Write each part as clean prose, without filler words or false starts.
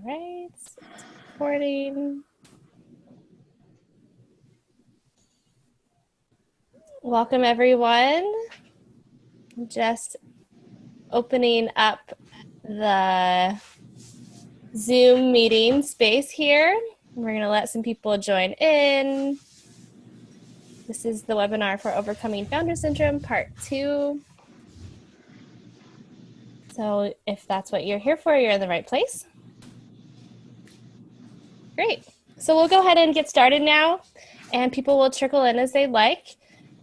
right, it's recording. Welcome everyone. Just opening up the Zoom meeting space here. We're going to let some people join in. This is the webinar for Overcoming Founder Syndrome, Part 2. So if that's what you're here for, you're in the right place. Great. So we'll go ahead and get started now, and people will trickle in as they'd like.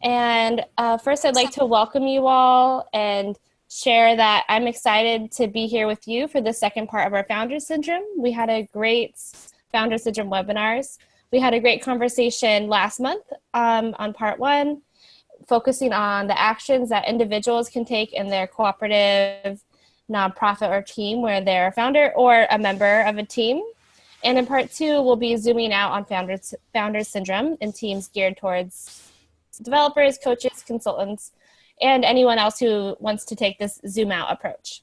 And first, I'd like to welcome you all and share that I'm excited to be here with you for the second part of our Founder Syndrome. We had a great Founder Syndrome webinars. We had a great conversation last month on Part 1, focusing on the actions that individuals can take in their cooperative, nonprofit, or team where they're a founder or a member of a team. And in Part 2, we'll be zooming out on Founder Syndrome in teams geared towards developers, coaches, consultants, and anyone else who wants to take this zoom out approach.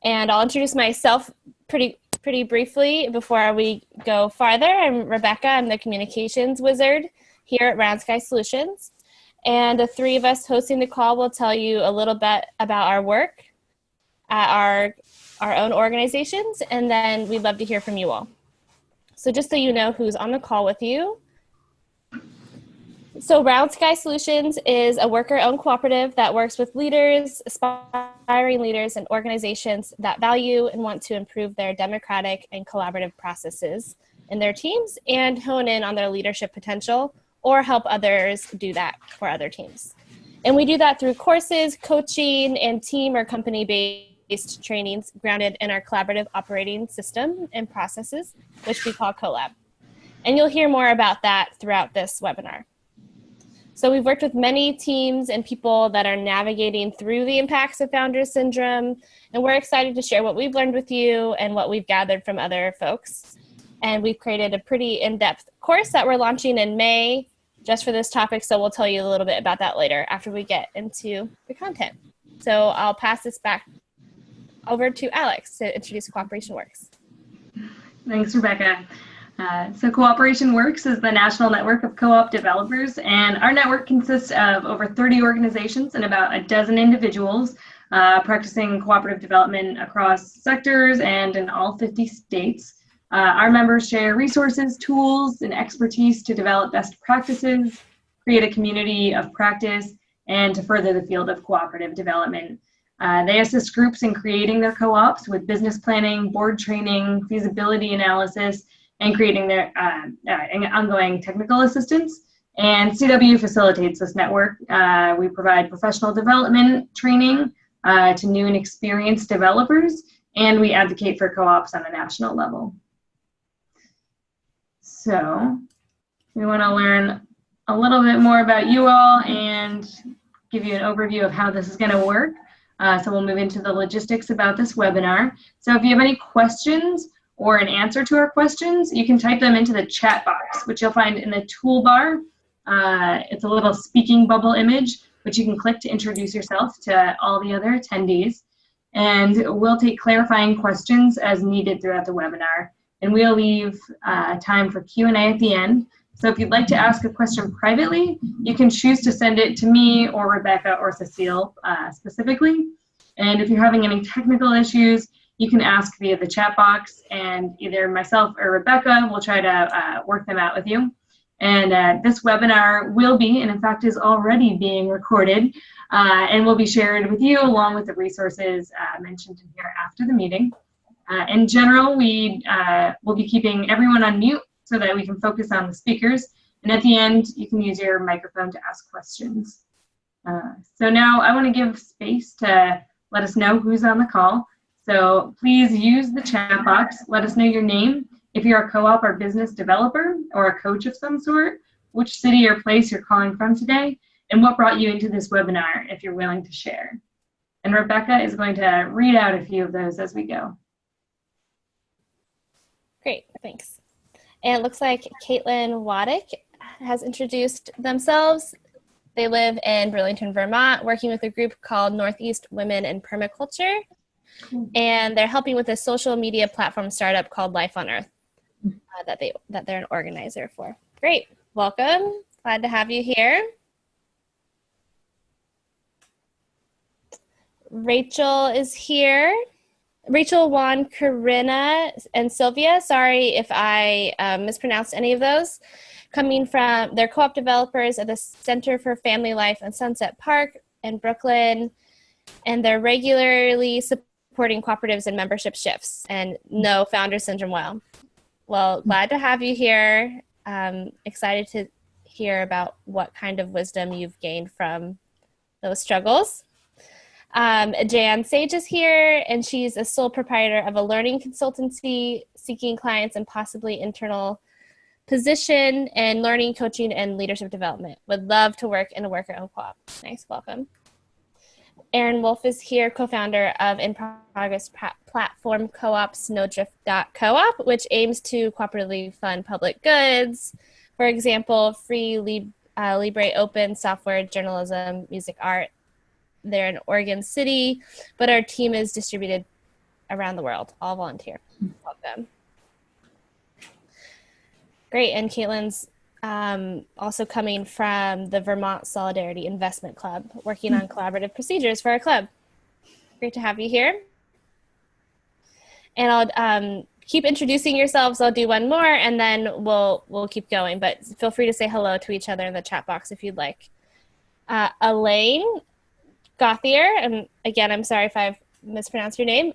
And I'll introduce myself pretty briefly before we go farther. I'm Rebecca. I'm the communications wizard here at Round Sky Solutions. And the three of us hosting the call will tell you a little bit about our work at our own organizations, and then we'd love to hear from you all. So just so you know who's on the call with you. So Round Sky Solutions is a worker-owned cooperative that works with leaders, aspiring leaders, and organizations that value and want to improve their democratic and collaborative processes in their teams and hone in on their leadership potential or help others do that for other teams. And we do that through courses, coaching, and team or company-based trainings grounded in our collaborative operating system and processes, which we call CoLab. And you'll hear more about that throughout this webinar. So we've worked with many teams and people that are navigating through the impacts of Founder Syndrome, and we're excited to share what we've learned with you and what we've gathered from other folks. And we've created a pretty in-depth course that we're launching in May just for this topic, so we'll tell you a little bit about that later after we get into the content. So I'll pass this back over to Alex to introduce Cooperation Works. Thanks, Rebecca. So Cooperation Works is the national network of co-op developers, and our network consists of over 30 organizations and about a dozen individuals practicing cooperative development across sectors and in all 50 states. Our members share resources, tools, and expertise to develop best practices, create a community of practice, and to further the field of cooperative development. They assist groups in creating their co-ops with business planning, board training, feasibility analysis, and creating their ongoing technical assistance. And CW facilitates this network. We provide professional development training to new and experienced developers, and we advocate for co-ops on a national level. So we want to learn a little bit more about you all and give you an overview of how this is going to work. So we'll move into the logistics about this webinar. So if you have any questions or an answer to our questions, you can type them into the chat box, which you'll find in the toolbar. It's a little speaking bubble image, which you can click to introduce yourself to all the other attendees. And we'll take clarifying questions as needed throughout the webinar. And we'll leave time for Q&A at the end. So if you'd like to ask a question privately, you can choose to send it to me or Rebecca or Cecile specifically. And if you're having any technical issues, you can ask via the chat box, and either myself or Rebecca will try to work them out with you. And this webinar will be, and in fact is already being recorded, and will be shared with you along with the resources mentioned in here after the meeting. In general, we will be keeping everyone on mute so that we can focus on the speakers. And at the end, you can use your microphone to ask questions. So now I want to give space to let us know who's on the call. So please use the chat box. Let us know your name, if you're a co-op or business developer or a coach of some sort, which city or place you're calling from today, and what brought you into this webinar, if you're willing to share. And Rebecca is going to read out a few of those as we go. Great, thanks. And it looks like Caitlin Waddick has introduced themselves. They live in Burlington, Vermont, working with a group called Northeast Women in Permaculture. and they're helping with a social media platform startup called Life on Earth that they're an organizer for. Great, welcome. Glad to have you here. Rachel is here. Rachel, Juan, Corinna, and Sylvia. Sorry if I mispronounced any of those. Coming from, they're co-op developers at the Center for Family Life in Sunset Park in Brooklyn, and they're regularly supporting cooperatives and membership shifts, and know founder syndrome well. Glad to have you here. Excited to hear about what kind of wisdom you've gained from those struggles. Jan Sage is here, and she's a sole proprietor of a learning consultancy seeking clients and possibly internal position in learning, coaching, and leadership development. Would love to work in a worker-owned co-op. Nice, welcome. Aaron Wolf is here, co-founder of in-progress platform co-op Snowdrift.coop, which aims to cooperatively fund public goods. For example, free Libre open software, journalism, music, art. They're in Oregon City, but our team is distributed around the world, all volunteer. Welcome. Great, and Caitlin's also coming from the Vermont Solidarity Investment Club, working on collaborative procedures for our club. Great to have you here. And I'll keep introducing yourselves. I'll do one more, and then we'll keep going. But feel free to say hello to each other in the chat box if you'd like. Elaine Gauthier, and again, I'm sorry if I've mispronounced your name.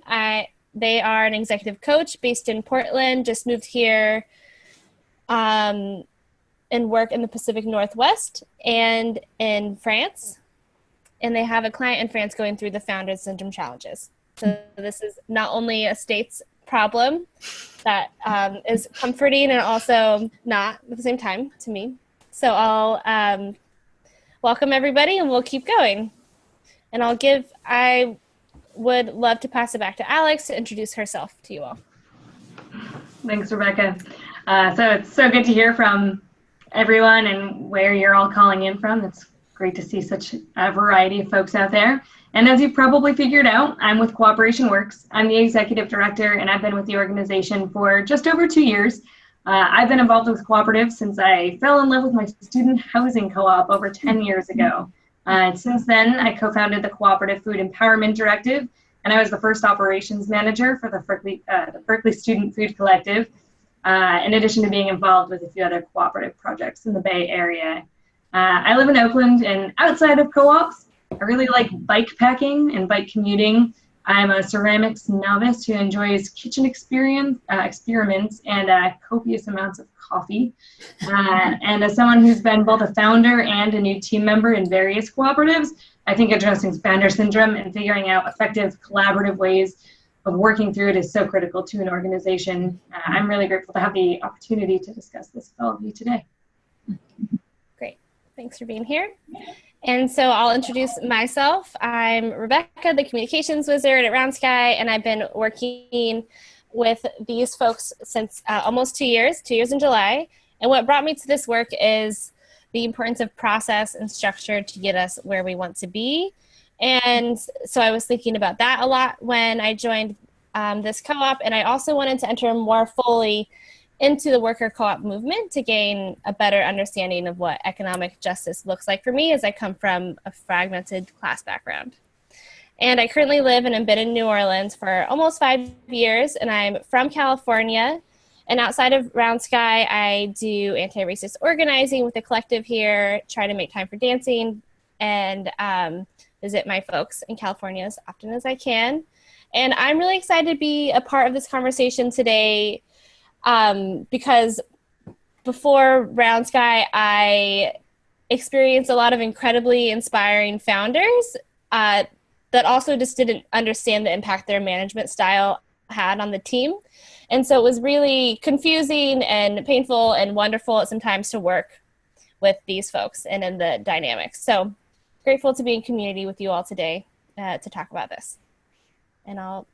They are an executive coach based in Portland, just moved here, and work in the Pacific Northwest and in France. And they have a client in France going through the Founders Syndrome challenges. So this is not only a state's problem that is comforting and also not at the same time to me. So I'll welcome everybody, and we'll keep going. And I would love to pass it back to Alex to introduce herself to you all. Thanks, Rebecca. So it's so good to hear from everyone and where you're all calling in from. It's great to see such a variety of folks out there. And as you probably figured out, I'm with Cooperation Works. I'm the executive director, and I've been with the organization for just over 2 years. I've been involved with cooperatives since I fell in love with my student housing co-op over 10 years ago. Since then, I co-founded the Cooperative Food Empowerment Directive, and I was the first operations manager for the Berkeley Student Food Collective, in addition to being involved with a few other cooperative projects in the Bay Area. I live in Oakland, and outside of co-ops, I really like bike packing and bike commuting. I'm a ceramics novice who enjoys kitchen experiments and copious amounts of coffee. And as someone who's been both a founder and a new team member in various cooperatives, I think addressing founder syndrome and figuring out effective collaborative ways of working through it is so critical to an organization. I'm really grateful to have the opportunity to discuss this with all of you today. Great, thanks for being here. And so I'll introduce myself. I'm Rebecca, the communications wizard at Round Sky, and I've been working with these folks since almost 2 years, 2 years in July. And what brought me to this work is the importance of process and structure to get us where we want to be. And so I was thinking about that a lot when I joined this co-op, and I also wanted to enter more fully into the worker co-op movement to gain a better understanding of what economic justice looks like for me, as I come from a fragmented class background. And I currently live and have been in New Orleans for almost 5 years, and I'm from California. And outside of Round Sky, I do anti-racist organizing with the collective here, try to make time for dancing, and visit my folks in California as often as I can. And I'm really excited to be a part of this conversation today, because before Round Sky, I experienced a lot of incredibly inspiring founders that also just didn't understand the impact their management style had on the team. And so it was really confusing and painful and wonderful at some times to work with these folks and in the dynamics. So grateful to be in community with you all today to talk about this. And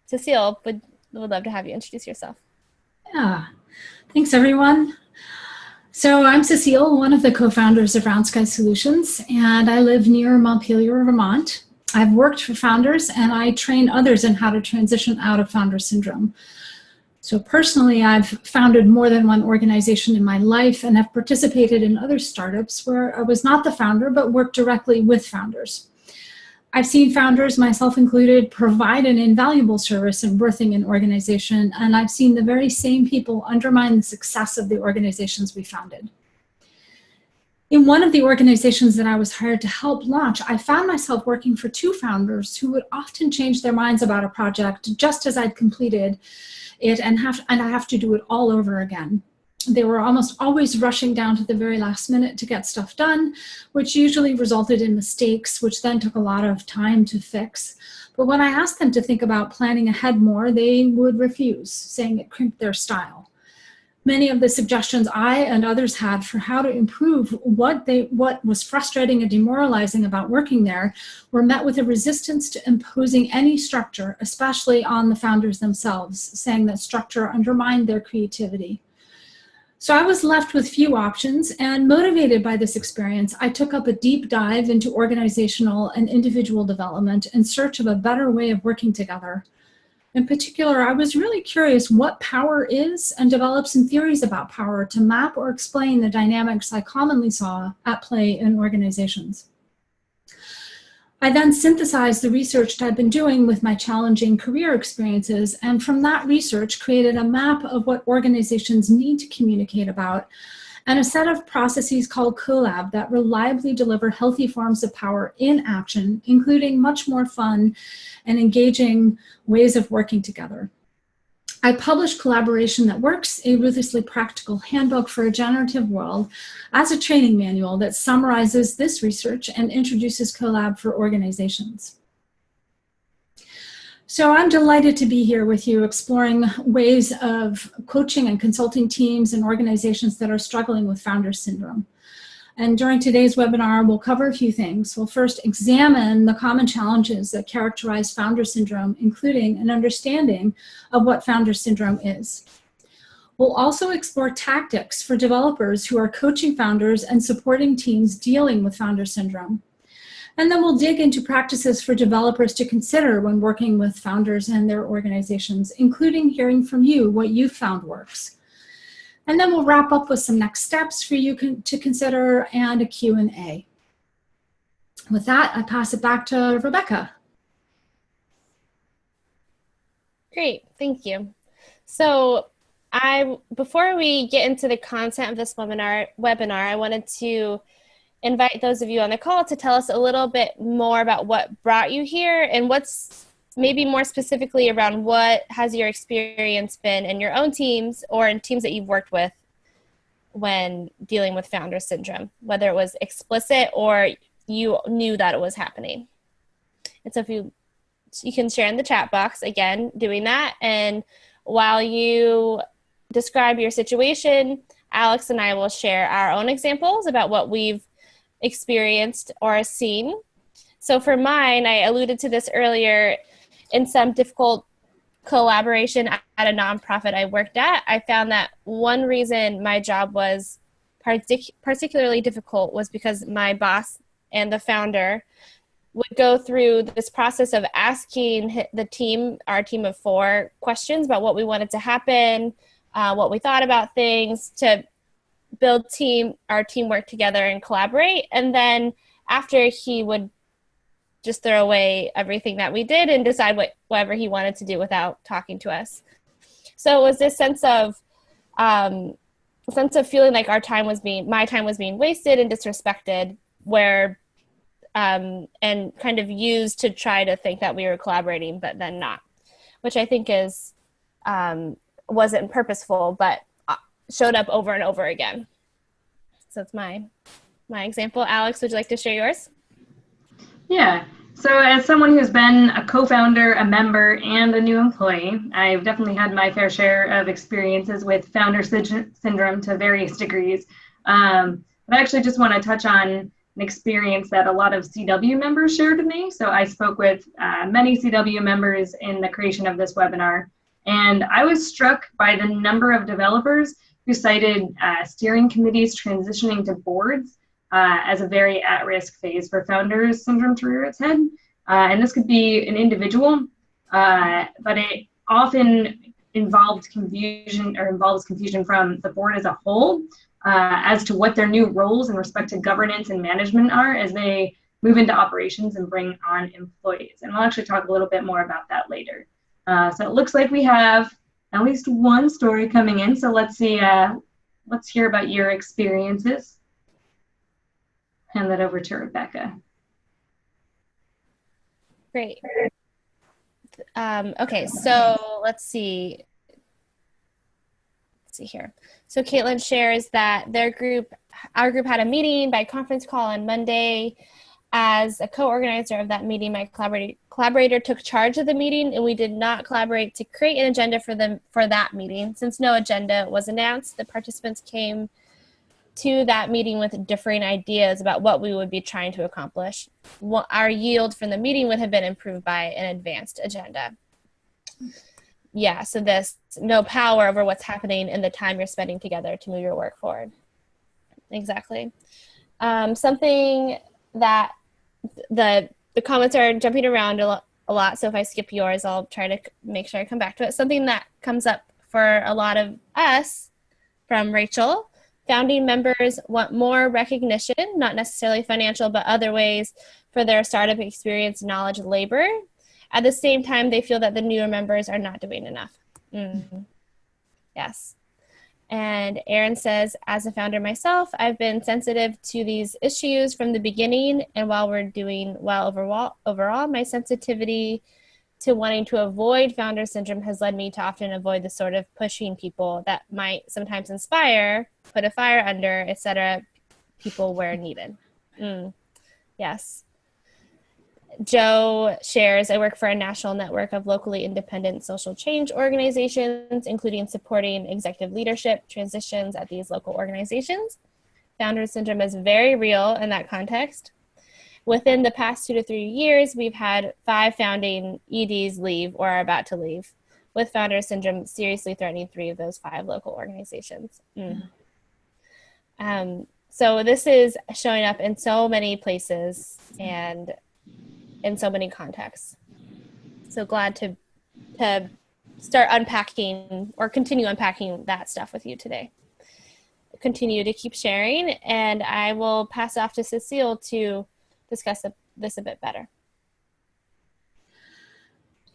Cecile, would love to have you introduce yourself. Yeah, thanks everyone. So I'm Cecile, one of the co-founders of Round Sky Solutions, and I live near Montpelier, Vermont. I've worked for founders, and I train others in how to transition out of founder syndrome. So personally, I've founded more than one organization in my life and have participated in other startups where I was not the founder, but worked directly with founders. I've seen founders, myself included, provide an invaluable service in birthing an organization, and I've seen the very same people undermine the success of the organizations we founded. In one of the organizations that I was hired to help launch, I found myself working for two founders who would often change their minds about a project just as I'd completed it, and I have to do it all over again. They were almost always rushing down to the very last minute to get stuff done, which usually resulted in mistakes, which then took a lot of time to fix. But when I asked them to think about planning ahead more, they would refuse, saying it crimped their style. Many of the suggestions I and others had for how to improve what was frustrating and demoralizing about working there were met with a resistance to imposing any structure, especially on the founders themselves, saying that structure undermined their creativity. So I was left with few options, and motivated by this experience, I took up a deep dive into organizational and individual development in search of a better way of working together. In particular, I was really curious what power is and developed some theories about power to map or explain the dynamics I commonly saw at play in organizations. I then synthesized the research that I'd been doing with my challenging career experiences, and from that research created a map of what organizations need to communicate about and a set of processes called CoLab that reliably deliver healthy forms of power in action, including much more fun and engaging ways of working together. I published Collaboration That Works, a ruthlessly practical handbook for a generative world, as a training manual that summarizes this research and introduces CoLab for organizations. So I'm delighted to be here with you exploring ways of coaching and consulting teams and organizations that are struggling with founder syndrome. And during today's webinar, we'll cover a few things. We'll first examine the common challenges that characterize founder syndrome, including an understanding of what founder syndrome is. We'll also explore tactics for developers who are coaching founders and supporting teams dealing with founder syndrome. And then we'll dig into practices for developers to consider when working with founders and their organizations, including hearing from you what you've found works. And then we'll wrap up with some next steps for you to consider and a Q&A. With that, I pass it back to Rebecca. Great, thank you. So before we get into the content of this webinar, I wanted to invite those of you on the call to tell us a little bit more about what brought you here and what's maybe more specifically around what has your experience been in your own teams or in teams that you've worked with when dealing with founder syndrome, whether it was explicit or you knew that it was happening. And so if you can share in the chat box, again, doing that. And while you describe your situation, Alex and I will share our own examples about what we've experienced or seen. So for mine, I alluded to this earlier, in some difficult collaboration at a nonprofit I worked at, I found that one reason my job was particularly difficult was because my boss and the founder would go through this process of asking the team, our team of 4, questions about what we wanted to happen, what we thought about things, to build our teamwork together and collaborate. And then after, he would just throw away everything that we did and decide whatever he wanted to do without talking to us. So it was this sense of feeling like my time was being wasted and disrespected, where and kind of used to try to think that we were collaborating, but then not, which I think is wasn't purposeful, but showed up over and over again. So it's my example. Alex, would you like to share yours? Yeah. So as someone who's been a co-founder, a member, and a new employee, I've definitely had my fair share of experiences with founder syndrome to various degrees. But I actually just want to touch on an experience that a lot of CW members shared with me. So I spoke with many CW members in the creation of this webinar, and I was struck by the number of developers who cited steering committees transitioning to boards as a very at-risk phase for founders syndrome to rear its head. And this could be an individual, but it often involves confusion from the board as a whole as to what their new roles in respect to governance and management are as they move into operations and bring on employees. And we'll actually talk a little bit more about that later. So it looks like we have at least one story coming in. So let's see, let's hear about your experiences. Hand that over to Rebecca. Great. Okay, so let's see. Let's see here. So Caitlin shares that our group had a meeting by conference call on Monday. As a co-organizer of that meeting, my collaborator took charge of the meeting, and we did not collaborate to create an agenda for that meeting. Since no agenda was announced, the participants came to that meeting with differing ideas about what we would be trying to accomplish. Our yield from the meeting would have been improved by an advanced agenda. Yeah, so there's no power over what's happening in the time you're spending together to move your work forward. Exactly. Something that the comments are jumping around a lot, so if I skip yours, I'll try to make sure I come back to it. Something that comes up for a lot of us from Rachel: founding members want more recognition, not necessarily financial, but other ways, for their startup experience, knowledge, labor. At the same time, they feel that the newer members are not doing enough. Yes. And Erin says, as a founder myself, I've been sensitive to these issues from the beginning, and while we're doing well overall, my sensitivity to wanting to avoid founder syndrome has led me to often avoid the sort of pushing people that might sometimes inspire, put a fire under, etc., people where needed. Yes. Joe shares, I work for a national network of locally independent social change organizations, including supporting executive leadership transitions at these local organizations. Founder syndrome is very real in that context. Within the past 2 to 3 years, we've had 5 founding EDs leave or are about to leave, with founder syndrome seriously threatening 3 of those 5 local organizations. So this is showing up in so many places and in so many contexts. So glad to start unpacking or continue unpacking that stuff with you today. Continue to keep sharing, and I will pass off to Cecile to discuss this a bit better.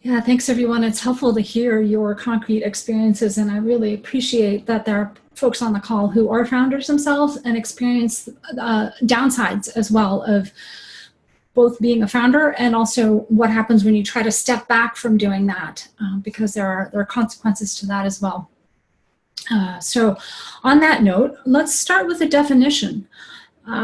Yeah, thanks everyone. It's helpful to hear your concrete experiences, and I really appreciate that there are folks on the call who are founders themselves and experience downsides as well of both being a founder and also what happens when you try to step back from doing that, because there are consequences to that as well. So on that note, let's start with a definition.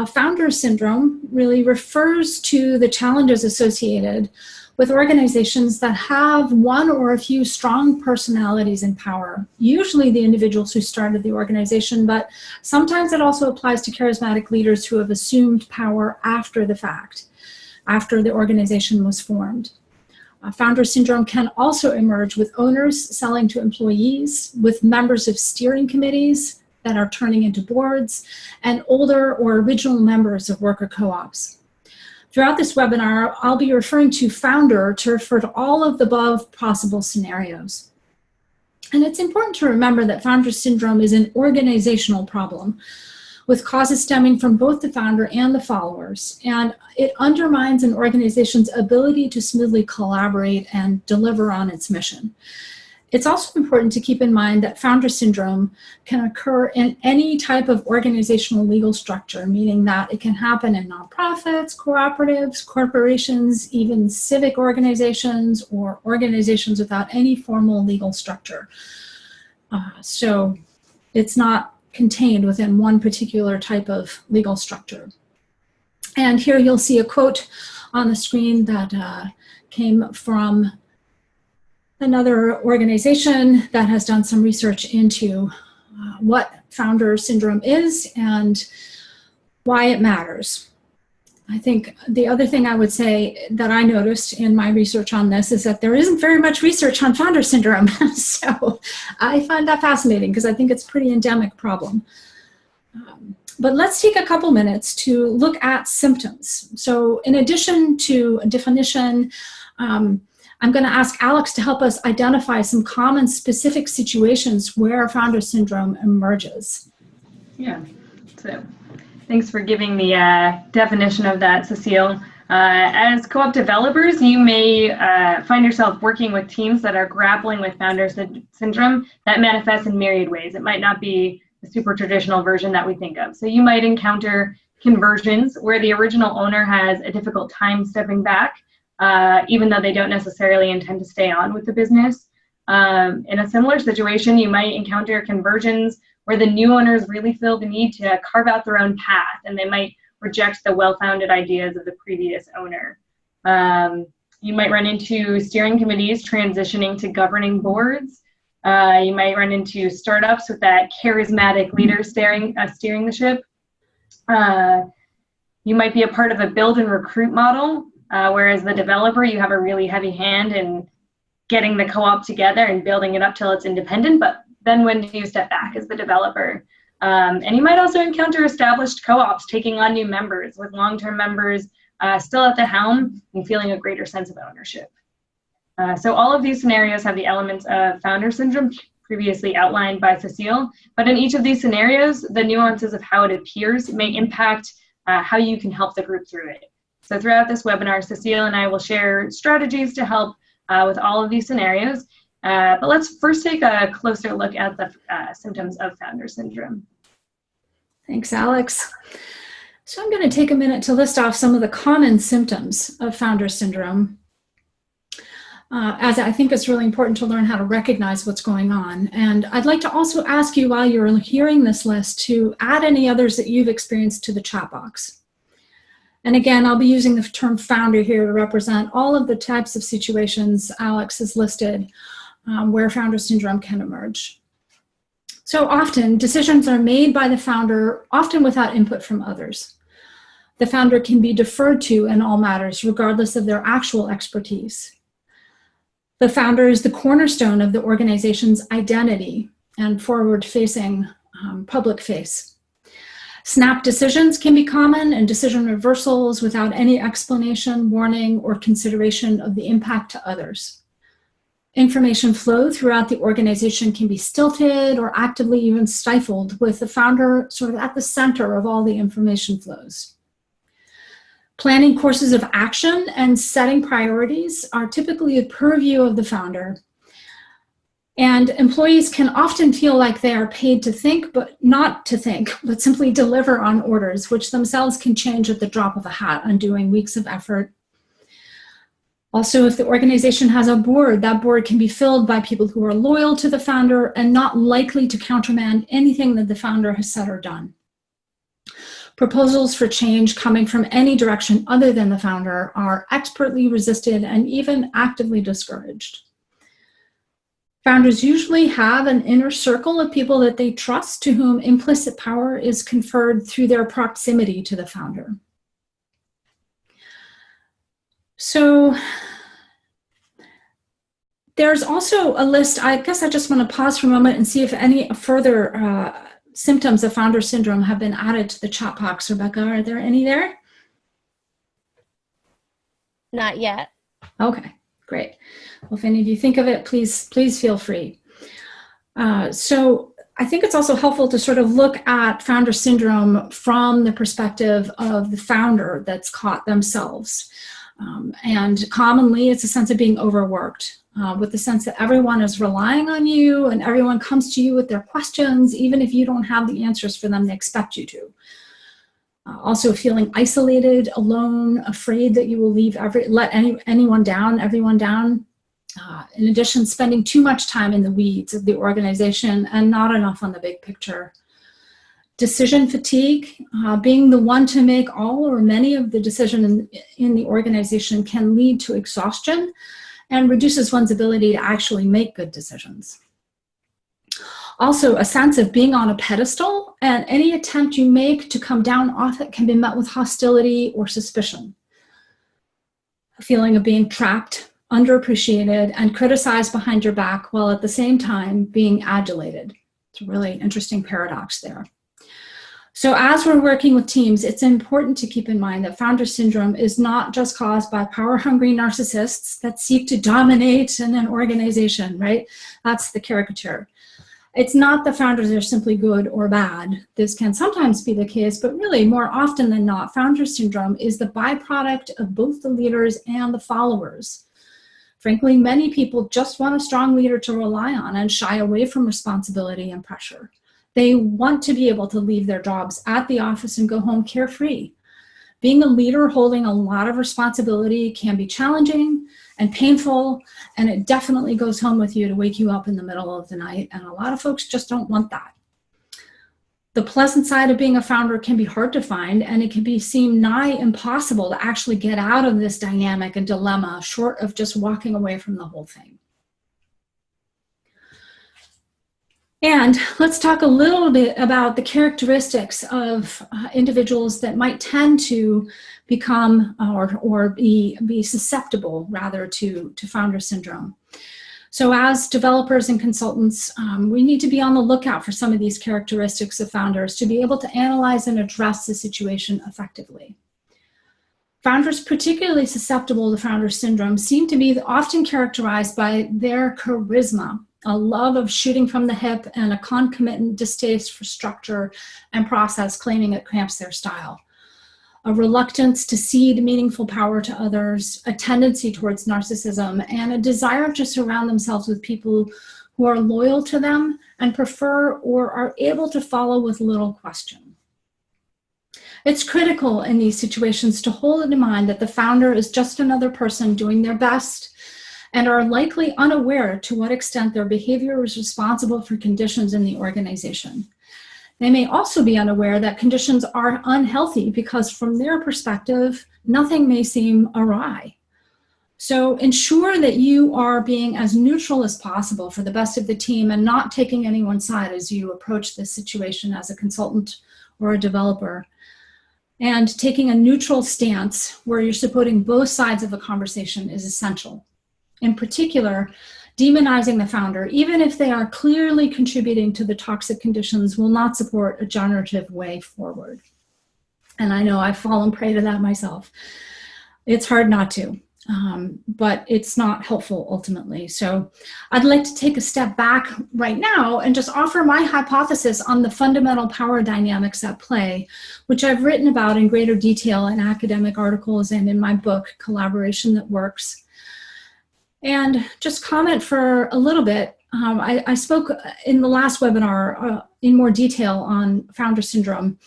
Founder syndrome really refers to the challenges associated with organizations that have one or a few strong personalities in power, usually the individuals who started the organization, but sometimes it also applies to charismatic leaders who have assumed power after the fact, after the organization was formed. Founder syndrome can also emerge with owners selling to employees, with members of steering committees that are turning into boards, and older or original members of worker co-ops. Throughout this webinar, I'll be referring to founder to refer to all of the above possible scenarios. And it's important to remember that founder syndrome is an organizational problem, with causes stemming from both the founder and the followers, and it undermines an organization's ability to smoothly collaborate and deliver on its mission. It's also important to keep in mind that founder syndrome can occur in any type of organizational legal structure, meaning that it can happen in nonprofits, cooperatives, corporations, even civic organizations, or organizations without any formal legal structure. So it's not contained within one particular type of legal structure. And here you'll see a quote on the screen that came from another organization that has done some research into what founder syndrome is and why it matters. I think the other thing I would say that I noticed in my research on this is that there isn't very much research on founder syndrome. So I find that fascinating because I think it's a pretty endemic problem. But let's take a couple minutes to look at symptoms. So in addition to a definition, I'm going to ask Alex to help us identify some common specific situations where founder syndrome emerges. Yeah, so thanks for giving the definition of that, Cecile. As co-op developers, you may find yourself working with teams that are grappling with founder syndrome that manifests in myriad ways. It might not be the super traditional version that we think of. So you might encounter conversions where the original owner has a difficult time stepping back, even though they don't necessarily intend to stay on with the business. In a similar situation, you might encounter conversions where the new owners really feel the need to carve out their own path, and they might reject the well-founded ideas of the previous owner. You might run into steering committees transitioning to governing boards. You might run into startups with that charismatic leader steering the ship. You might be a part of a build and recruit model, whereas the developer, you have a really heavy hand in getting the co-op together and building it up till it's independent, but then when do you step back as the developer? And you might also encounter established co-ops taking on new members, with long-term members still at the helm and feeling a greater sense of ownership. So all of these scenarios have the elements of founder syndrome previously outlined by Cecile, but in each of these scenarios, the nuances of how it appears may impact how you can help the group through it. So throughout this webinar, Cecile and I will share strategies to help with all of these scenarios. But let's first take a closer look at the symptoms of founder syndrome. Thanks, Alex. So I'm going to take a minute to list off some of the common symptoms of founder syndrome, as I think it's really important to learn how to recognize what's going on. And I'd like to also ask you, while you're hearing this list, to add any others that you've experienced to the chat box. And again, I'll be using the term founder here to represent all of the types of situations Alex has listed where founder syndrome can emerge. So often, decisions are made by the founder, often without input from others. The founder can be deferred to in all matters, regardless of their actual expertise. The founder is the cornerstone of the organization's identity and forward-facing public face. Snap decisions can be common, and decision reversals without any explanation, warning, or consideration of the impact to others. Information flow throughout the organization can be stilted or actively even stifled, with the founder sort of at the center of all the information flows. Planning courses of action and setting priorities are typically the purview of the founder. And employees can often feel like they are paid to think, but not to think, but simply deliver on orders, which themselves can change at the drop of a hat, undoing weeks of effort. Also, if the organization has a board, that board can be filled by people who are loyal to the founder and not likely to countermand anything that the founder has said or done. Proposals for change coming from any direction other than the founder are expertly resisted and even actively discouraged. Founders usually have an inner circle of people that they trust, to whom implicit power is conferred through their proximity to the founder. So there's also a list. I guess I just want to pause for a moment and see if any further symptoms of founder syndrome have been added to the chat box. Rebecca, are there any there? Not yet. Okay, great. Well, if any of you think of it, please feel free. So I think it's also helpful to sort of look at founder syndrome from the perspective of the founder that's caught themselves. And commonly, it's a sense of being overworked, with the sense that everyone is relying on you and everyone comes to you with their questions, even if you don't have the answers for them, they expect you to. Also feeling isolated, alone, afraid that you will let everyone down. In addition, spending too much time in the weeds of the organization and not enough on the big picture. Decision fatigue, being the one to make all or many of the decisions in the organization, can lead to exhaustion and reduces one's ability to actually make good decisions. Also, a sense of being on a pedestal, and any attempt you make to come down off it can be met with hostility or suspicion. A feeling of being trapped, underappreciated, and criticized behind your back, while at the same time being adulated. It's a really interesting paradox there. So as we're working with teams, it's important to keep in mind that founder syndrome is not just caused by power-hungry narcissists that seek to dominate in an organization, right? That's the caricature. It's not that founders are simply good or bad. This can sometimes be the case, but really more often than not, founder syndrome is the byproduct of both the leaders and the followers. Frankly, many people just want a strong leader to rely on and shy away from responsibility and pressure. They want to be able to leave their jobs at the office and go home carefree. Being a leader holding a lot of responsibility can be challenging and painful, and it definitely goes home with you to wake you up in the middle of the night, and a lot of folks just don't want that. The pleasant side of being a founder can be hard to find, and it can seem nigh impossible to actually get out of this dynamic and dilemma, short of just walking away from the whole thing. And let's talk a little bit about the characteristics of individuals that might tend to become or be susceptible rather to founder syndrome. So as developers and consultants, we need to be on the lookout for some of these characteristics of founders to be able to analyze and address the situation effectively. Founders particularly susceptible to founder syndrome seem to be often characterized by their charisma, a love of shooting from the hip, and a concomitant distaste for structure and process, claiming it cramps their style. A reluctance to cede meaningful power to others, a tendency towards narcissism, and a desire to surround themselves with people who are loyal to them and prefer or are able to follow with little question. It's critical in these situations to hold in mind that the founder is just another person doing their best and are likely unaware to what extent their behavior is responsible for conditions in the organization. They may also be unaware that conditions are unhealthy because from their perspective, nothing may seem awry. So ensure that you are being as neutral as possible for the best of the team and not taking anyone's side as you approach this situation as a consultant or a developer. And taking a neutral stance where you're supporting both sides of a conversation is essential. In particular, demonizing the founder, even if they are clearly contributing to the toxic conditions, will not support a generative way forward. And I know I've fallen prey to that myself. It's hard not to, but it's not helpful ultimately. So I'd like to take a step back right now and just offer my hypothesis on the fundamental power dynamics at play, which I've written about in greater detail in academic articles and in my book, Collaboration That Works. And just comment for a little bit. I spoke in the last webinar in more detail on founder syndrome,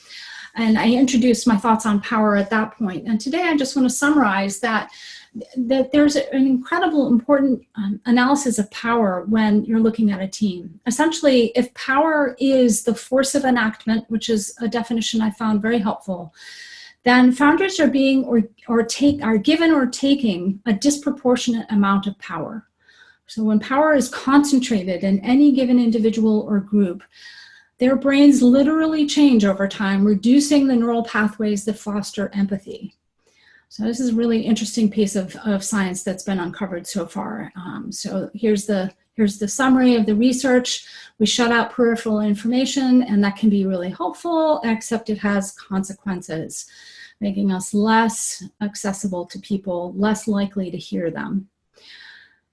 and I introduced my thoughts on power at that point. And today I just want to summarize that there's an incredible important analysis of power when you're looking at a team. Essentially, if power is the force of enactment, which is a definition I found very helpful, then founders are being are given or taking a disproportionate amount of power. So when power is concentrated in any given individual or group, their brains literally change over time, reducing the neural pathways that foster empathy. So this is a really interesting piece of science that's been uncovered so far. So here's the summary of the research. We shut out peripheral information, and that can be really helpful, except it has consequences, making us less accessible to people, less likely to hear them.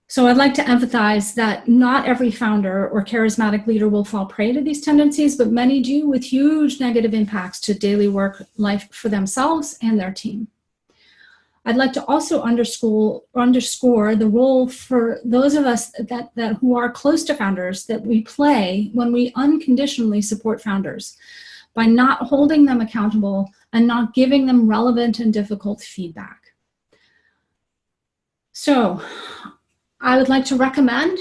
So I'd like to emphasize that not every founder or charismatic leader will fall prey to these tendencies, but many do, with huge negative impacts to daily work life for themselves and their team. I'd like to also underscore the role for those of us that who are close to founders that we play when we unconditionally support founders by not holding them accountable and not giving them relevant and difficult feedback. So I would like to recommend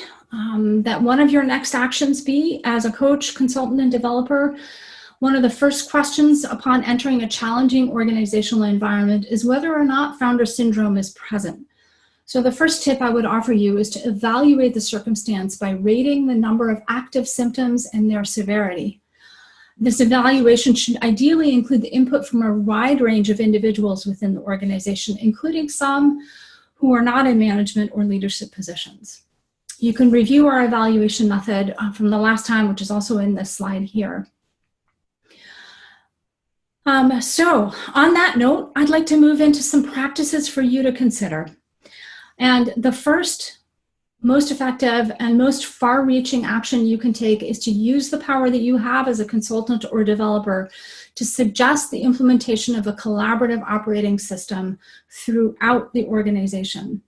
that one of your next actions be, as a coach, consultant, and developer, one of the first questions upon entering a challenging organizational environment is whether or not founder syndrome is present. So the first tip I would offer you is to evaluate the circumstance by rating the number of active symptoms and their severity. This evaluation should ideally include the input from a wide range of individuals within the organization, including some who are not in management or leadership positions. You can review our evaluation method from the last time, which is also in this slide here. So on that note, I'd like to move into some practices for you to consider. And the first, most effective and most far-reaching action you can take is to use the power that you have as a consultant or developer to suggest the implementation of a collaborative operating system throughout the organization.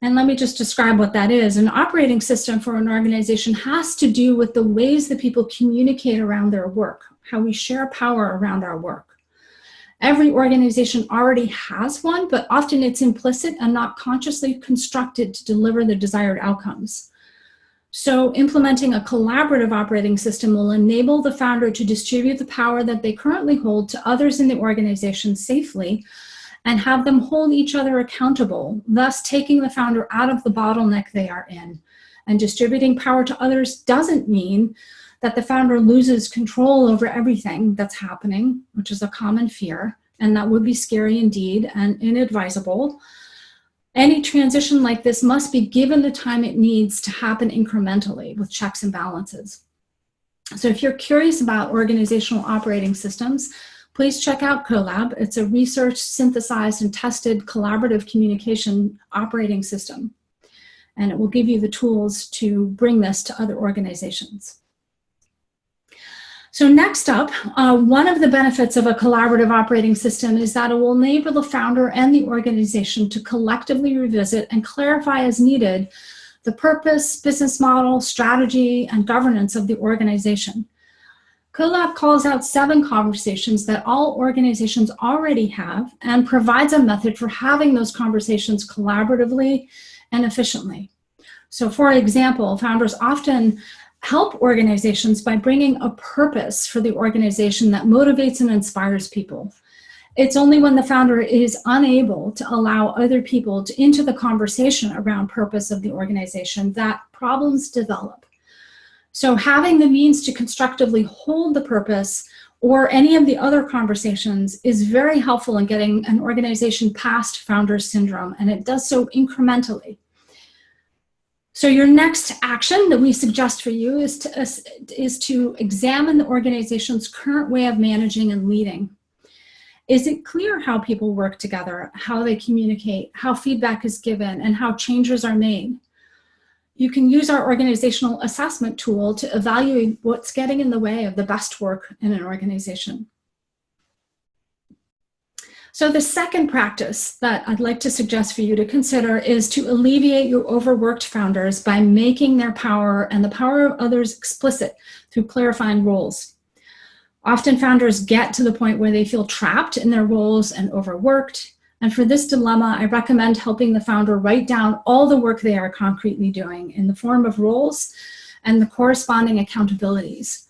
And let me just describe what that is. An operating system for an organization has to do with the ways that people communicate around their work, how we share power around our work. Every organization already has one, but often it's implicit and not consciously constructed to deliver the desired outcomes. So implementing a collaborative operating system will enable the founder to distribute the power that they currently hold to others in the organization safely and have them hold each other accountable, thus taking the founder out of the bottleneck they are in. And distributing power to others doesn't mean that the founder loses control over everything that's happening, which is a common fear, and that would be scary indeed and inadvisable. Any transition like this must be given the time it needs to happen incrementally with checks and balances. So if you're curious about organizational operating systems, please check out CoLab. It's a research, synthesized, and tested collaborative communication operating system. And it will give you the tools to bring this to other organizations. So next up, one of the benefits of a collaborative operating system is that it will enable the founder and the organization to collectively revisit and clarify as needed the purpose, business model, strategy, and governance of the organization. CoLab calls out 7 conversations that all organizations already have and provides a method for having those conversations collaboratively and efficiently. So for example, founders often help organizations by bringing a purpose for the organization that motivates and inspires people. It's only when the founder is unable to allow other people into the conversation around purpose of the organization that problems develop. So having the means to constructively hold the purpose or any of the other conversations is very helpful in getting an organization past founder syndrome, and it does so incrementally. So your next action that we suggest for you is to examine the organization's current way of managing and leading. Is it clear how people work together, how they communicate, how feedback is given, and how changes are made? You can use our organizational assessment tool to evaluate what's getting in the way of the best work in an organization. So the second practice that I'd like to suggest for you to consider is to alleviate your overworked founders by making their power and the power of others explicit through clarifying roles. Often founders get to the point where they feel trapped in their roles and overworked. And for this dilemma, I recommend helping the founder write down all the work they are concretely doing in the form of roles and the corresponding accountabilities.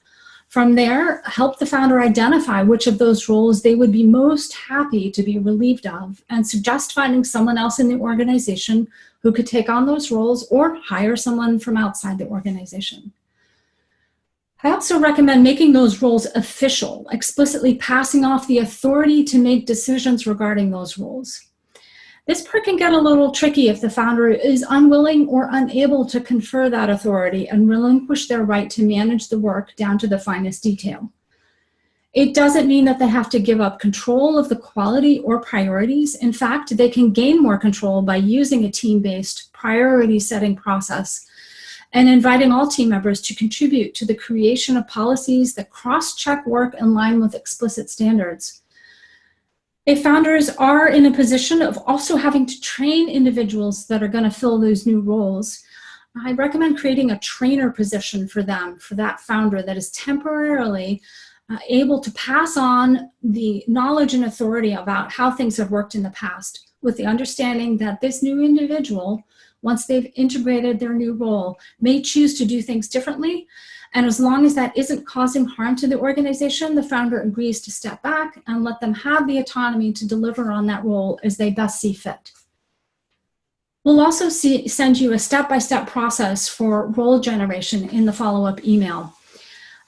From there, help the founder identify which of those roles they would be most happy to be relieved of and suggest finding someone else in the organization who could take on those roles or hire someone from outside the organization. I also recommend making those roles official, explicitly passing off the authority to make decisions regarding those roles. This part can get a little tricky if the founder is unwilling or unable to confer that authority and relinquish their right to manage the work down to the finest detail. It doesn't mean that they have to give up control of the quality or priorities. In fact, they can gain more control by using a team-based priority setting process and inviting all team members to contribute to the creation of policies that cross-check work in line with explicit standards. If founders are in a position of also having to train individuals that are going to fill those new roles, I recommend creating a trainer position for them, for that founder that is temporarily able to pass on the knowledge and authority about how things have worked in the past, with the understanding that this new individual, once they've integrated their new role, may choose to do things differently. And as long as that isn't causing harm to the organization, the founder agrees to step back and let them have the autonomy to deliver on that role as they best see fit. We'll also send you a step-by-step process for role generation in the follow-up email.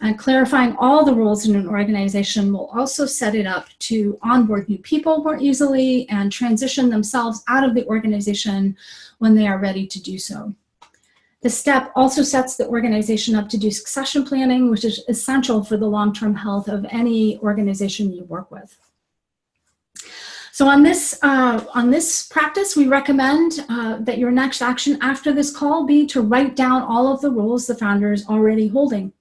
And clarifying all the roles in an organization will also set it up to onboard new people more easily and transition themselves out of the organization when they are ready to do so. The step also sets the organization up to do succession planning, which is essential for the long-term health of any organization you work with. So on this practice, we recommend that your next action after this call be to write down all of the roles the founder is already holding.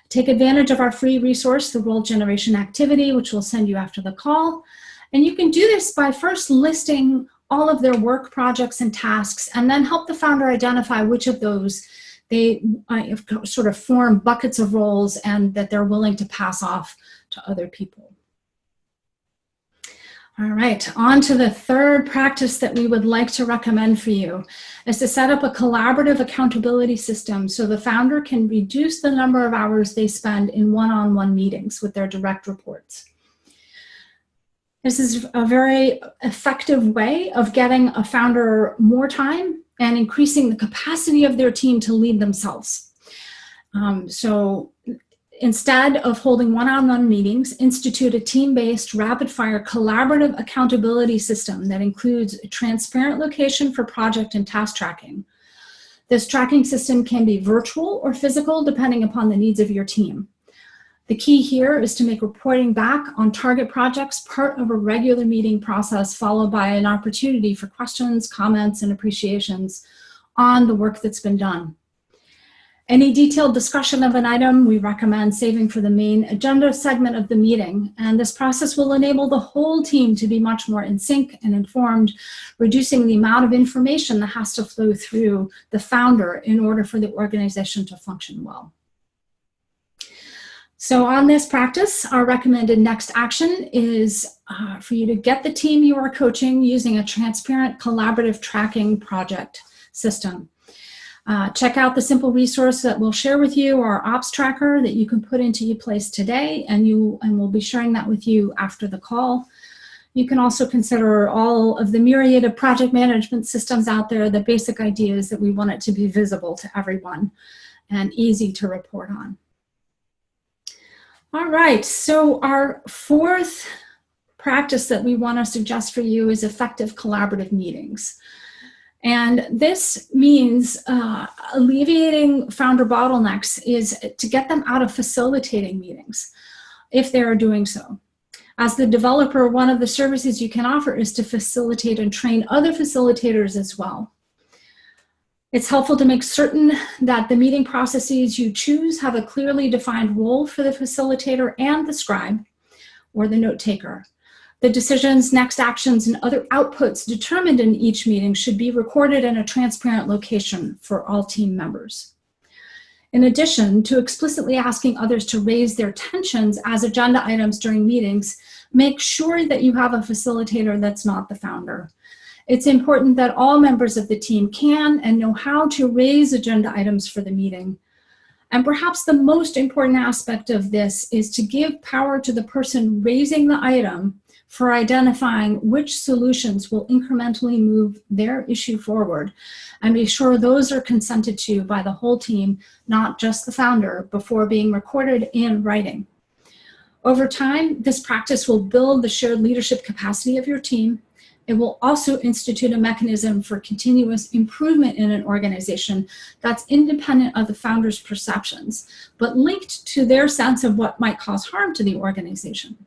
Take advantage of our free resource, the Role Generation Activity, which we'll send you after the call. And you can do this by first listing all of their work, projects, and tasks, and then help the founder identify which of those they sort of form buckets of roles and that they're willing to pass off to other people. All right, on to the third practice that we would like to recommend for you is to set up a collaborative accountability system so the founder can reduce the number of hours they spend in one-on-one meetings with their direct reports. This is a very effective way of getting a founder more time and increasing the capacity of their team to lead themselves. So instead of holding one-on-one meetings, institute a team-based, rapid-fire, collaborative accountability system that includes a transparent location for project and task tracking. This tracking system can be virtual or physical, depending upon the needs of your team. The key here is to make reporting back on target projects part of a regular meeting process, followed by an opportunity for questions, comments, and appreciations on the work that's been done. Any detailed discussion of an item we recommend saving for the main agenda segment of the meeting, and this process will enable the whole team to be much more in sync and informed, reducing the amount of information that has to flow through the founder in order for the organization to function well. So on this practice, our recommended next action is for you to get the team you are coaching using a transparent collaborative tracking project system. Check out the simple resource that we'll share with you, our ops tracker that you can put into your place today, and we'll be sharing that with you after the call. You can also consider all of the myriad of project management systems out there. The basic idea is that we want it to be visible to everyone and easy to report on. All right, so our fourth practice that we want to suggest for you is effective collaborative meetings. And this means alleviating founder bottlenecks is to get them out of facilitating meetings, if they are doing so. As the developer, one of the services you can offer is to facilitate and train other facilitators as well. It's helpful to make certain that the meeting processes you choose have a clearly defined role for the facilitator and the scribe or the note taker. The decisions, next actions, and other outputs determined in each meeting should be recorded in a transparent location for all team members. In addition to explicitly asking others to raise their tensions as agenda items during meetings, make sure that you have a facilitator that's not the founder. It's important that all members of the team can and know how to raise agenda items for the meeting. And perhaps the most important aspect of this is to give power to the person raising the item for identifying which solutions will incrementally move their issue forward, and be sure those are consented to by the whole team, not just the founder, before being recorded in writing. Over time, this practice will build the shared leadership capacity of your team. It will also institute a mechanism for continuous improvement in an organization that's independent of the founder's perceptions, but linked to their sense of what might cause harm to the organization.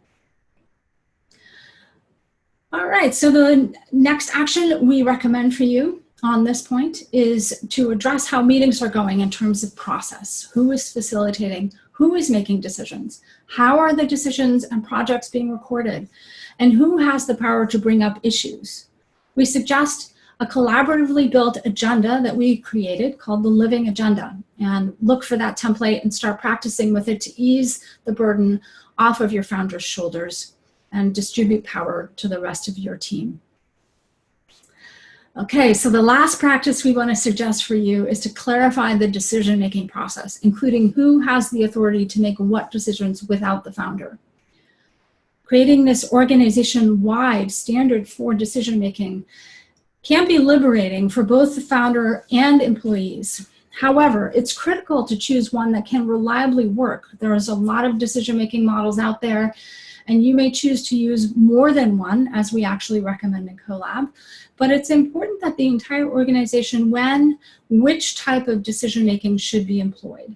All right, so the next action we recommend for you on this point is to address how meetings are going in terms of process. Who is facilitating? Who is making decisions? How are the decisions and projects being recorded? And who has the power to bring up issues? We suggest a collaboratively built agenda that we created called the Living Agenda, and look for that template and start practicing with it to ease the burden off of your founder's shoulders and distribute power to the rest of your team. Okay, so the last practice we want to suggest for you is to clarify the decision-making process, including who has the authority to make what decisions without the founder. Creating this organization-wide standard for decision-making can be liberating for both the founder and employees. However, it's critical to choose one that can reliably work. There is a lot of decision-making models out there, And you may choose to use more than one, as we actually recommend in CoLab. But it's important that the entire organization, which type of decision-making should be employed.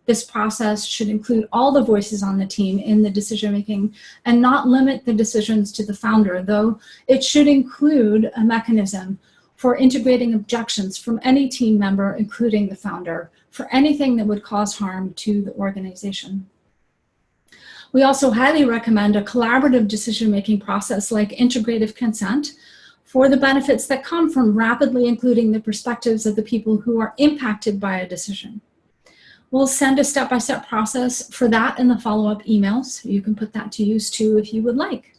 This process should include all the voices on the team in the decision-making and not limit the decisions to the founder, though it should include a mechanism for integrating objections from any team member, including the founder, for anything that would cause harm to the organization. We also highly recommend a collaborative decision-making process like integrative consent for the benefits that come from rapidly including the perspectives of the people who are impacted by a decision. We'll send a step-by-step process for that in the follow-up emails. You can put that to use too if you would like.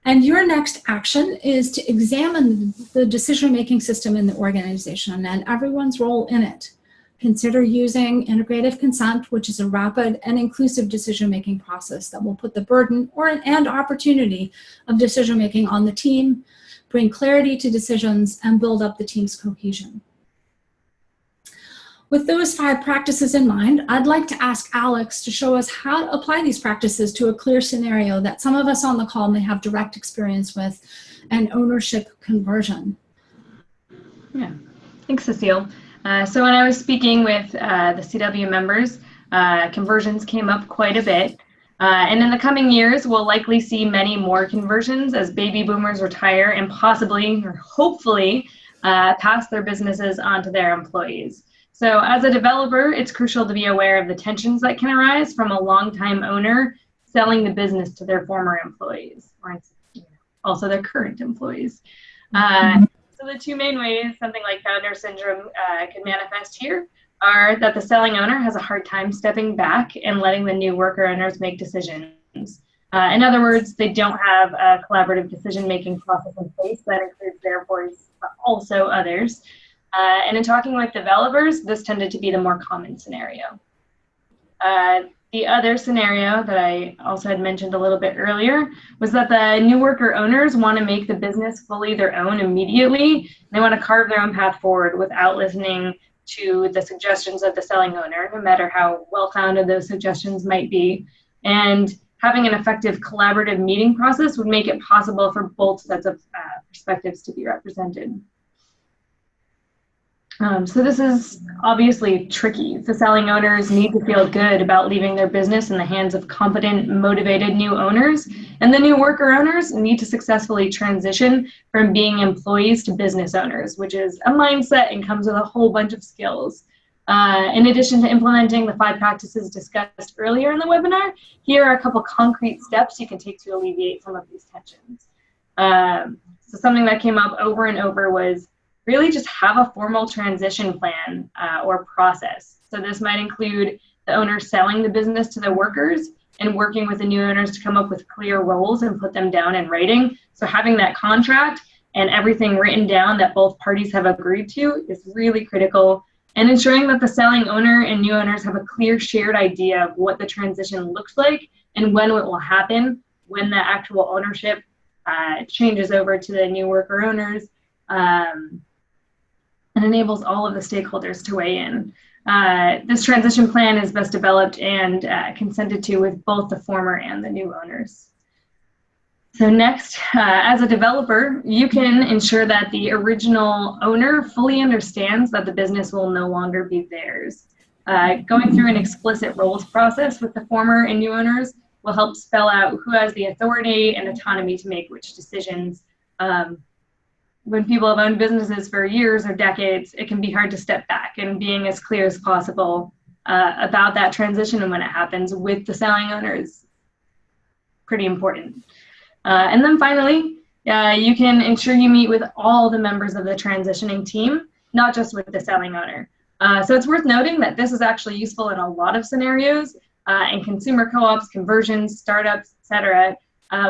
And your next action is to examine the decision-making system in the organization and everyone's role in it. Consider using integrative consent, which is a rapid and inclusive decision-making process that will put the burden and opportunity of decision-making on the team, bring clarity to decisions, and build up the team's cohesion. With those 5 practices in mind, I'd like to ask Alex to show us how to apply these practices to a clear scenario that some of us on the call may have direct experience with, an ownership conversion. Yeah, thanks, Cecile. So when I was speaking with the CW members, conversions came up quite a bit. And in the coming years, we'll likely see many more conversions as baby boomers retire and possibly, or hopefully, pass their businesses on to their employees. So as a developer, it's crucial to be aware of the tensions that can arise from a longtime owner selling the business to their former employees, or also their current employees. So the 2 main ways something like founder syndrome can manifest here are that the selling owner has a hard time stepping back and letting the new worker owners make decisions. In other words, they don't have a collaborative decision-making process in place that includes their voice, but also others. And in talking with developers, this tended to be the more common scenario. The other scenario that I also had mentioned a little bit earlier was that the new worker owners want to make the business fully their own immediately. They want to carve their own path forward without listening to the suggestions of the selling owner, no matter how well-founded those suggestions might be. And having an effective collaborative meeting process would make it possible for both sets of perspectives to be represented. So this is obviously tricky. The selling owners need to feel good about leaving their business in the hands of competent, motivated new owners, and the new worker owners need to successfully transition from being employees to business owners, which is a mindset and comes with a whole bunch of skills. In addition to implementing the 5 practices discussed earlier in the webinar, here are a couple concrete steps you can take to alleviate some of these tensions. So something that came up over and over was really just have a formal transition plan or process. So this might include the owner selling the business to the workers and working with the new owners to come up with clear roles and put them down in writing. So having that contract and everything written down that both parties have agreed to is really critical, and ensuring that the selling owner and new owners have a clear shared idea of what the transition looks like and when it will happen, when the actual ownership changes over to the new worker owners. And enables all of the stakeholders to weigh in. This transition plan is best developed and consented to with both the former and the new owners. So next, as a developer, you can ensure that the original owner fully understands that the business will no longer be theirs. Going through an explicit roles process with the former and new owners will help spell out who has the authority and autonomy to make which decisions. When people have owned businesses for years or decades, it can be hard to step back, and being as clear as possible about that transition and when it happens with the selling owner is pretty important. And then finally, you can ensure you meet with all the members of the transitioning team, not just with the selling owner. So it's worth noting that this is actually useful in a lot of scenarios, in consumer co-ops, conversions, startups, etc.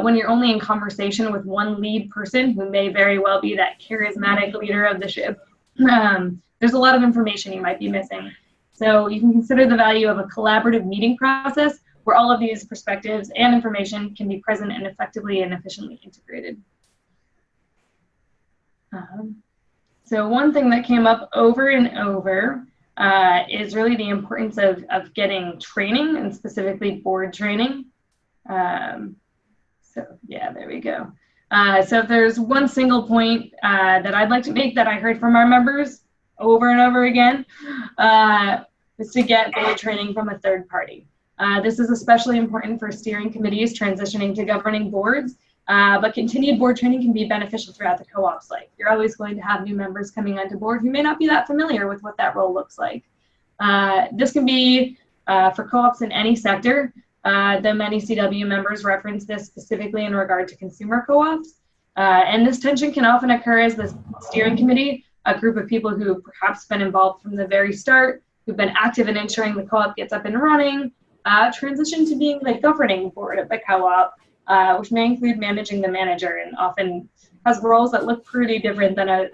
When you're only in conversation with one lead person who may very well be that charismatic leader of the ship, there's a lot of information you might be missing. So you can consider the value of a collaborative meeting process where all of these perspectives and information can be present and effectively and efficiently integrated. So one thing that came up over and over is really the importance of getting training, and specifically board training. So yeah, there we go. So if there's one single point that I'd like to make that I heard from our members over and over again, is to get board training from a third party. This is especially important for steering committees transitioning to governing boards, but continued board training can be beneficial throughout the co-op's life. You're always going to have new members coming onto board who may not be that familiar with what that role looks like. This can be for co-ops in any sector. The many CW members reference this specifically in regard to consumer co-ops. And this tension can often occur as the steering committee, a group of people who perhaps been involved from the very start, who've been active in ensuring the co-op gets up and running, transition to being the governing board of the co-op, which may include managing the manager and often has roles that look pretty different than a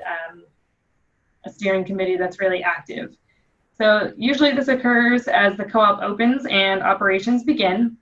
steering committee that's really active. So usually this occurs as the co-op opens and operations begin.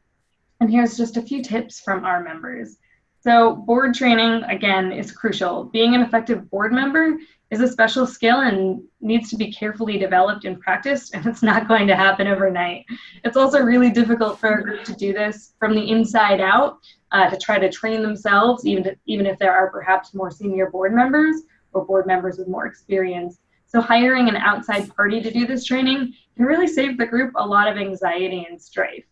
And here's just a few tips from our members. So board training, again, is crucial. Being an effective board member is a special skill and needs to be carefully developed and practiced, and it's not going to happen overnight. It's also really difficult for a group to do this from the inside out, to try to train themselves, even if there are perhaps more senior board members or board members with more experience. So hiring an outside party to do this training can really save the group a lot of anxiety and strife.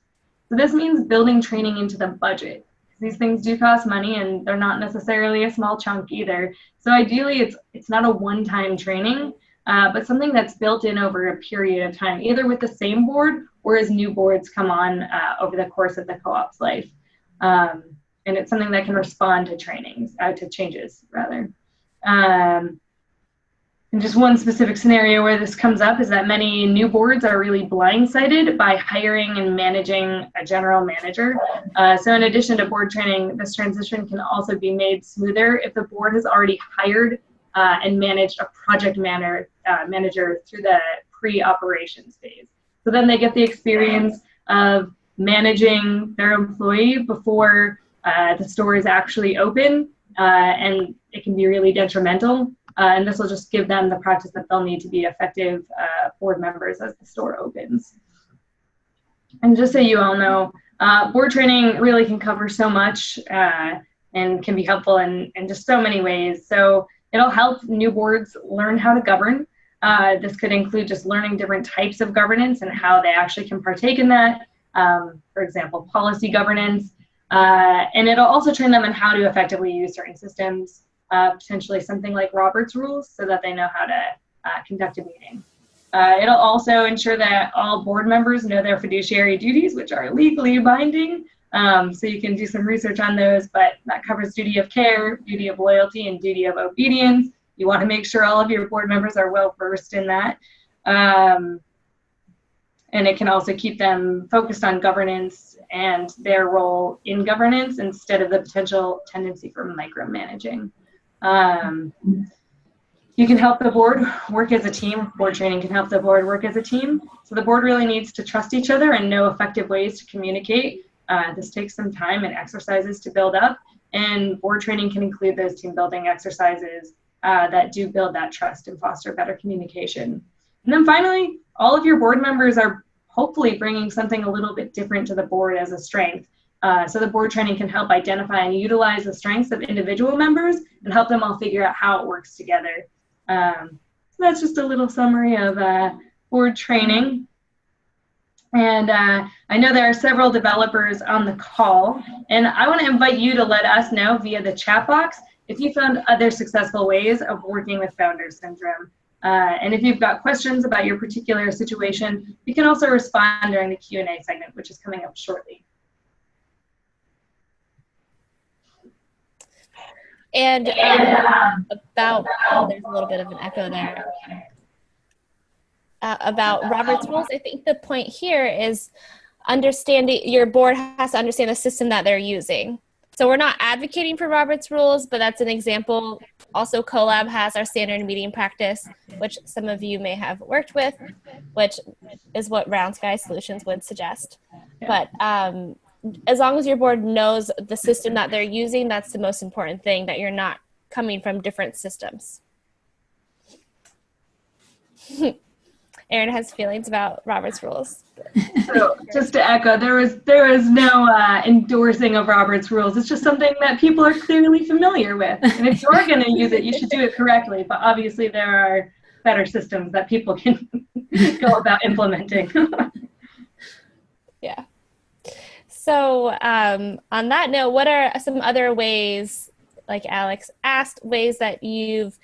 So this means building training into the budget. These things do cost money and they're not necessarily a small chunk either. So ideally it's not a one-time training, but something that's built in over a period of time, either with the same board or as new boards come on over the course of the co-op's life. And it's something that can respond to to changes rather. And just one specific scenario where this comes up is that many new boards are really blindsided by hiring and managing a general manager. So in addition to board training, this transition can also be made smoother if the board has already hired and managed a project manager through the pre-operations phase. So then they get the experience of managing their employee before the store is actually open, and it can be really detrimental. And this will just give them the practice that they'll need to be effective board members as the store opens. And just so you all know, board training really can cover so much and can be helpful in just so many ways. So it'll help new boards learn how to govern. This could include just learning different types of governance and how they actually can partake in that. For example, policy governance. And it'll also train them on how to effectively use certain systems. Potentially something like Robert's rules so that they know how to conduct a meeting. It'll also ensure that all board members know their fiduciary duties, which are legally binding. So you can do some research on those, but that covers duty of care, duty of loyalty, and duty of obedience. You want to make sure all of your board members are well versed in that. And it can also keep them focused on governance and their role in governance instead of the potential tendency for micromanaging. You can help the board work as a team. Board training can help the board work as a team. So the board really needs to trust each other and know effective ways to communicate. This takes some time and exercises to build up, and board training can include those team building exercises that do build that trust and foster better communication. And then finally, all of your board members are hopefully bringing something a little bit different to the board as a strength. So the board training can help identify and utilize the strengths of individual members and help them all figure out how it works together. So that's just a little summary of board training. And I know there are several developers on the call, and I want to invite you to let us know via the chat box if you found other successful ways of working with founder syndrome. And if you've got questions about your particular situation, you can also respond during the Q&A segment, which is coming up shortly. And about, there's a little bit of an echo there. About Robert's rules, I think the point here is understanding, your board has to understand the system that they're using. So we're not advocating for Robert's rules, but that's an example. Also, CoLab has our standard meeting practice, which some of you may have worked with, which is what Round Sky Solutions would suggest. But as long as your board knows the system that they're using, that's the most important thing, that you're not coming from different systems. Erin has feelings about Robert's rules. So just to echo, there is no endorsing of Robert's rules. It's just something that people are clearly familiar with. And if you're going to use it, you should do it correctly. But obviously there are better systems that people can go about implementing. Yeah. So on that note, what are some other ways, like Alex asked, ways that you've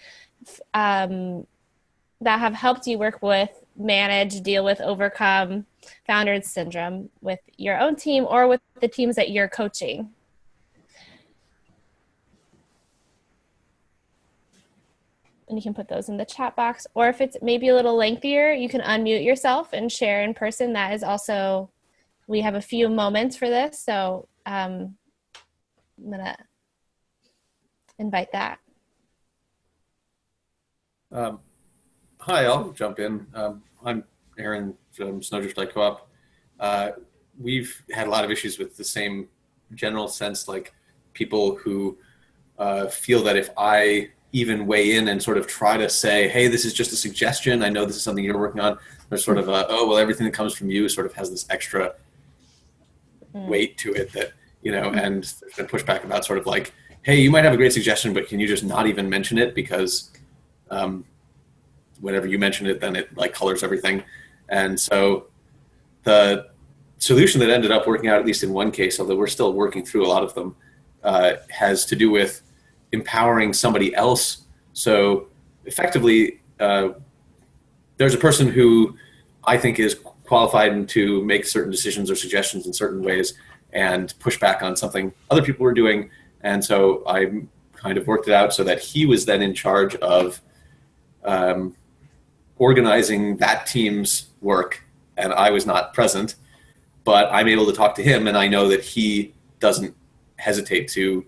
that have helped you work with, manage, deal with, overcome Founders Syndrome with your own team or with the teams that you're coaching? And you can put those in the chat box, or if it's maybe a little lengthier, you can unmute yourself and share in person. That is also, we have a few moments for this, so I'm gonna invite that. Hi, I'll jump in. I'm Aaron from Snowdrift Co-op. We've had a lot of issues with the same general sense, like people who feel that if I even weigh in and sort of try to say, hey, this is just a suggestion, I know this is something you're working on, there's sort of a, oh, well, everything that comes from you sort of has this extra weight to it that, you know, and there's been pushback about sort of like, hey, you might have a great suggestion, but can you just not even mention it, because whenever you mention it, then it like colors everything. And so the solution that ended up working out, at least in one case, although we're still working through a lot of them, has to do with empowering somebody else. So effectively, there's a person who I think is qualified to make certain decisions or suggestions in certain ways and push back on something other people were doing. And so I kind of worked it out so that he was then in charge of organizing that team's work, and I was not present, but I'm able to talk to him, and I know that he doesn't hesitate to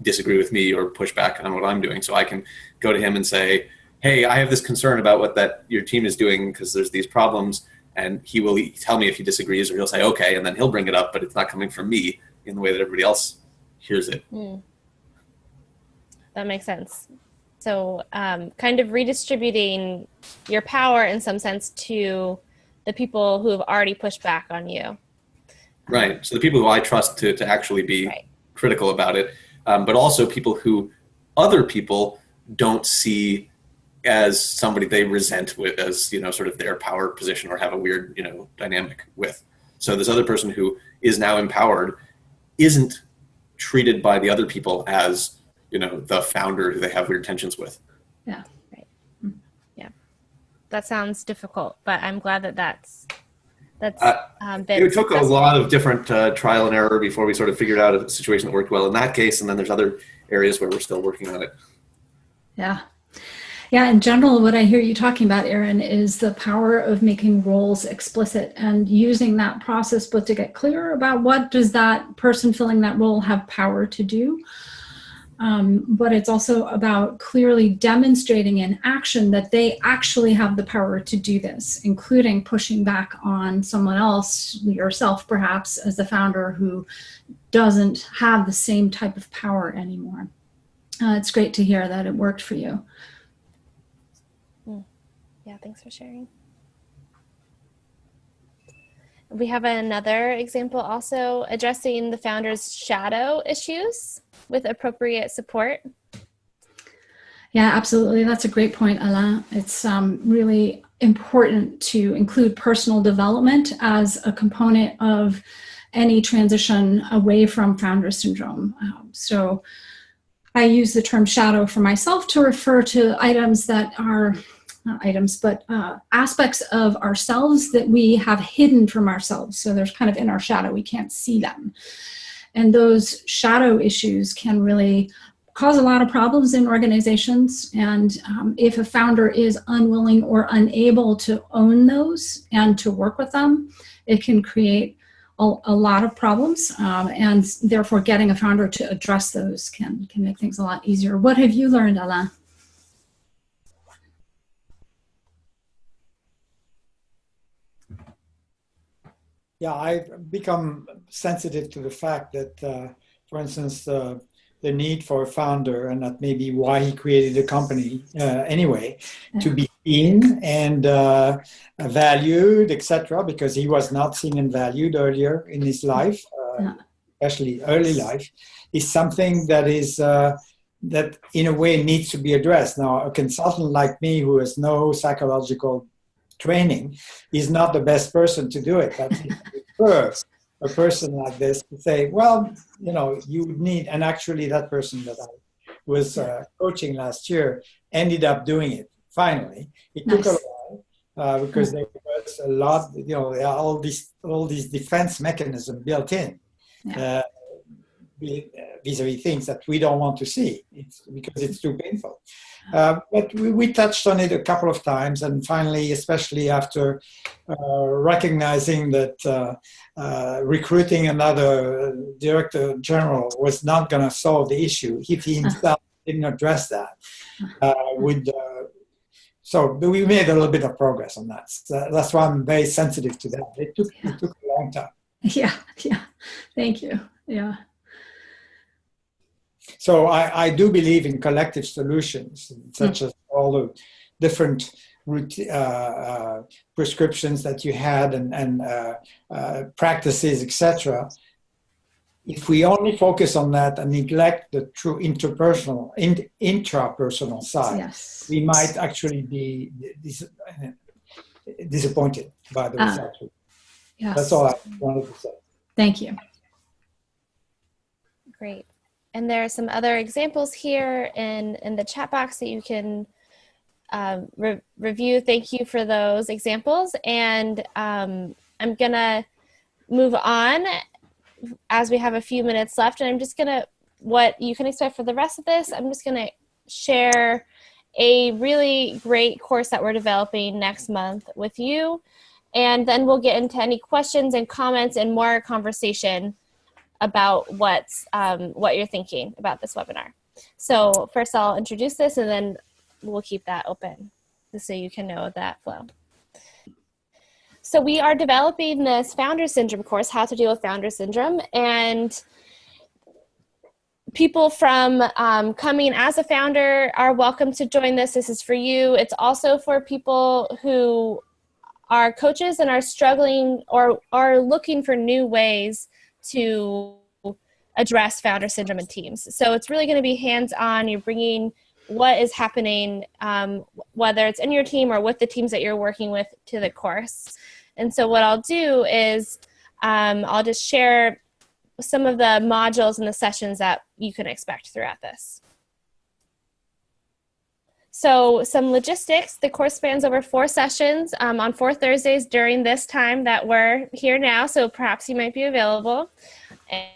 disagree with me or push back on what I'm doing. So I can go to him and say, hey, I have this concern about what that your team is doing because there's these problems, and he will tell me if he disagrees, or he'll say, okay, and then he'll bring it up, but it's not coming from me in the way that everybody else hears it. That makes sense. So kind of redistributing your power in some sense to the people who have already pushed back on you. Right. So the people who I trust to actually be critical about it, but also people who other people don't see as somebody they resent with as, you know, sort of their power position or have a weird, you know, dynamic with. So this other person who is now empowered isn't treated by the other people as, you know, the founder who they have weird tensions with. Yeah. Right. Yeah. That sounds difficult, but I'm glad that that's been it took successful. a lot of different trial and error before we sort of figured out a situation that worked well in that case. And then there's other areas where we're still working on it. Yeah. Yeah, in general, what I hear you talking about, Aaron, is the power of making roles explicit and using that process both to get clear about what does that person filling that role have power to do, but it's also about clearly demonstrating in action that they actually have the power to do this, including pushing back on someone else, yourself perhaps, as the founder who doesn't have the same type of power anymore. It's great to hear that it worked for you. Yeah, thanks for sharing. We have another example also addressing the founder's shadow issues with appropriate support. Yeah, absolutely. That's a great point, Alain. It's really important to include personal development as a component of any transition away from founder syndrome. So I use the term shadow for myself to refer to items that are not items, but aspects of ourselves that we have hidden from ourselves. So there's kind of in our shadow, we can't see them. And those shadow issues can really cause a lot of problems in organizations. And if a founder is unwilling or unable to own those and to work with them, it can create a lot of problems. And therefore getting a founder to address those can make things a lot easier. What have you learned, Alain? Yeah, I've become sensitive to the fact that, for instance, the need for a founder, and that may be why he created a company anyway, to be seen and valued, etc., because he was not seen and valued earlier in his life, especially early life, is something that is that in a way needs to be addressed. Now, a consultant like me who has no psychological training is not the best person to do it. But first, a person like this to say, well, you know, you would need, and actually that person that I was coaching last year ended up doing it. Finally, it took a while because there was a lot, you know, all these defense mechanisms built in. Vis-a-vis things that we don't want to see because it's too painful. But we touched on it a couple of times, and finally, especially after recognizing that recruiting another director general was not going to solve the issue if he himself didn't address that. So we made a little bit of progress on that. So that's why I'm very sensitive to that. It took a long time. Yeah. Thank you. Yeah. So I do believe in collective solutions, such as all the different prescriptions that you had and practices, etc. If we only focus on that and neglect the true intrapersonal side, we might actually be disappointed by the results. Yes. That's all I wanted to say. Thank you. Great. And there are some other examples here in the chat box that you can review. Thank you for those examples. And I'm going to move on as we have a few minutes left. And I'm just going to, what you can expect for the rest of this, I'm just going to share a really great course that we're developing next month with you. And then we'll get into any questions and comments and more conversation about what you're thinking about this webinar. So first I'll introduce this and then we'll keep that open just so you can know that flow. So we are developing this Founder Syndrome course, How to Deal with Founder Syndrome, and people from coming as a founder are welcome to join this. This is for you. It's also for people who are coaches and are struggling or are looking for new ways to address founder syndrome in teams. So it's really going to be hands-on. You're bringing what is happening, whether it's in your team or with the teams that you're working with, to the course. And so what I'll do is I'll just share some of the modules and the sessions that you can expect throughout this. So some logistics, the course spans over 4 sessions on 4 Thursdays during this time that we're here now, so perhaps you might be available.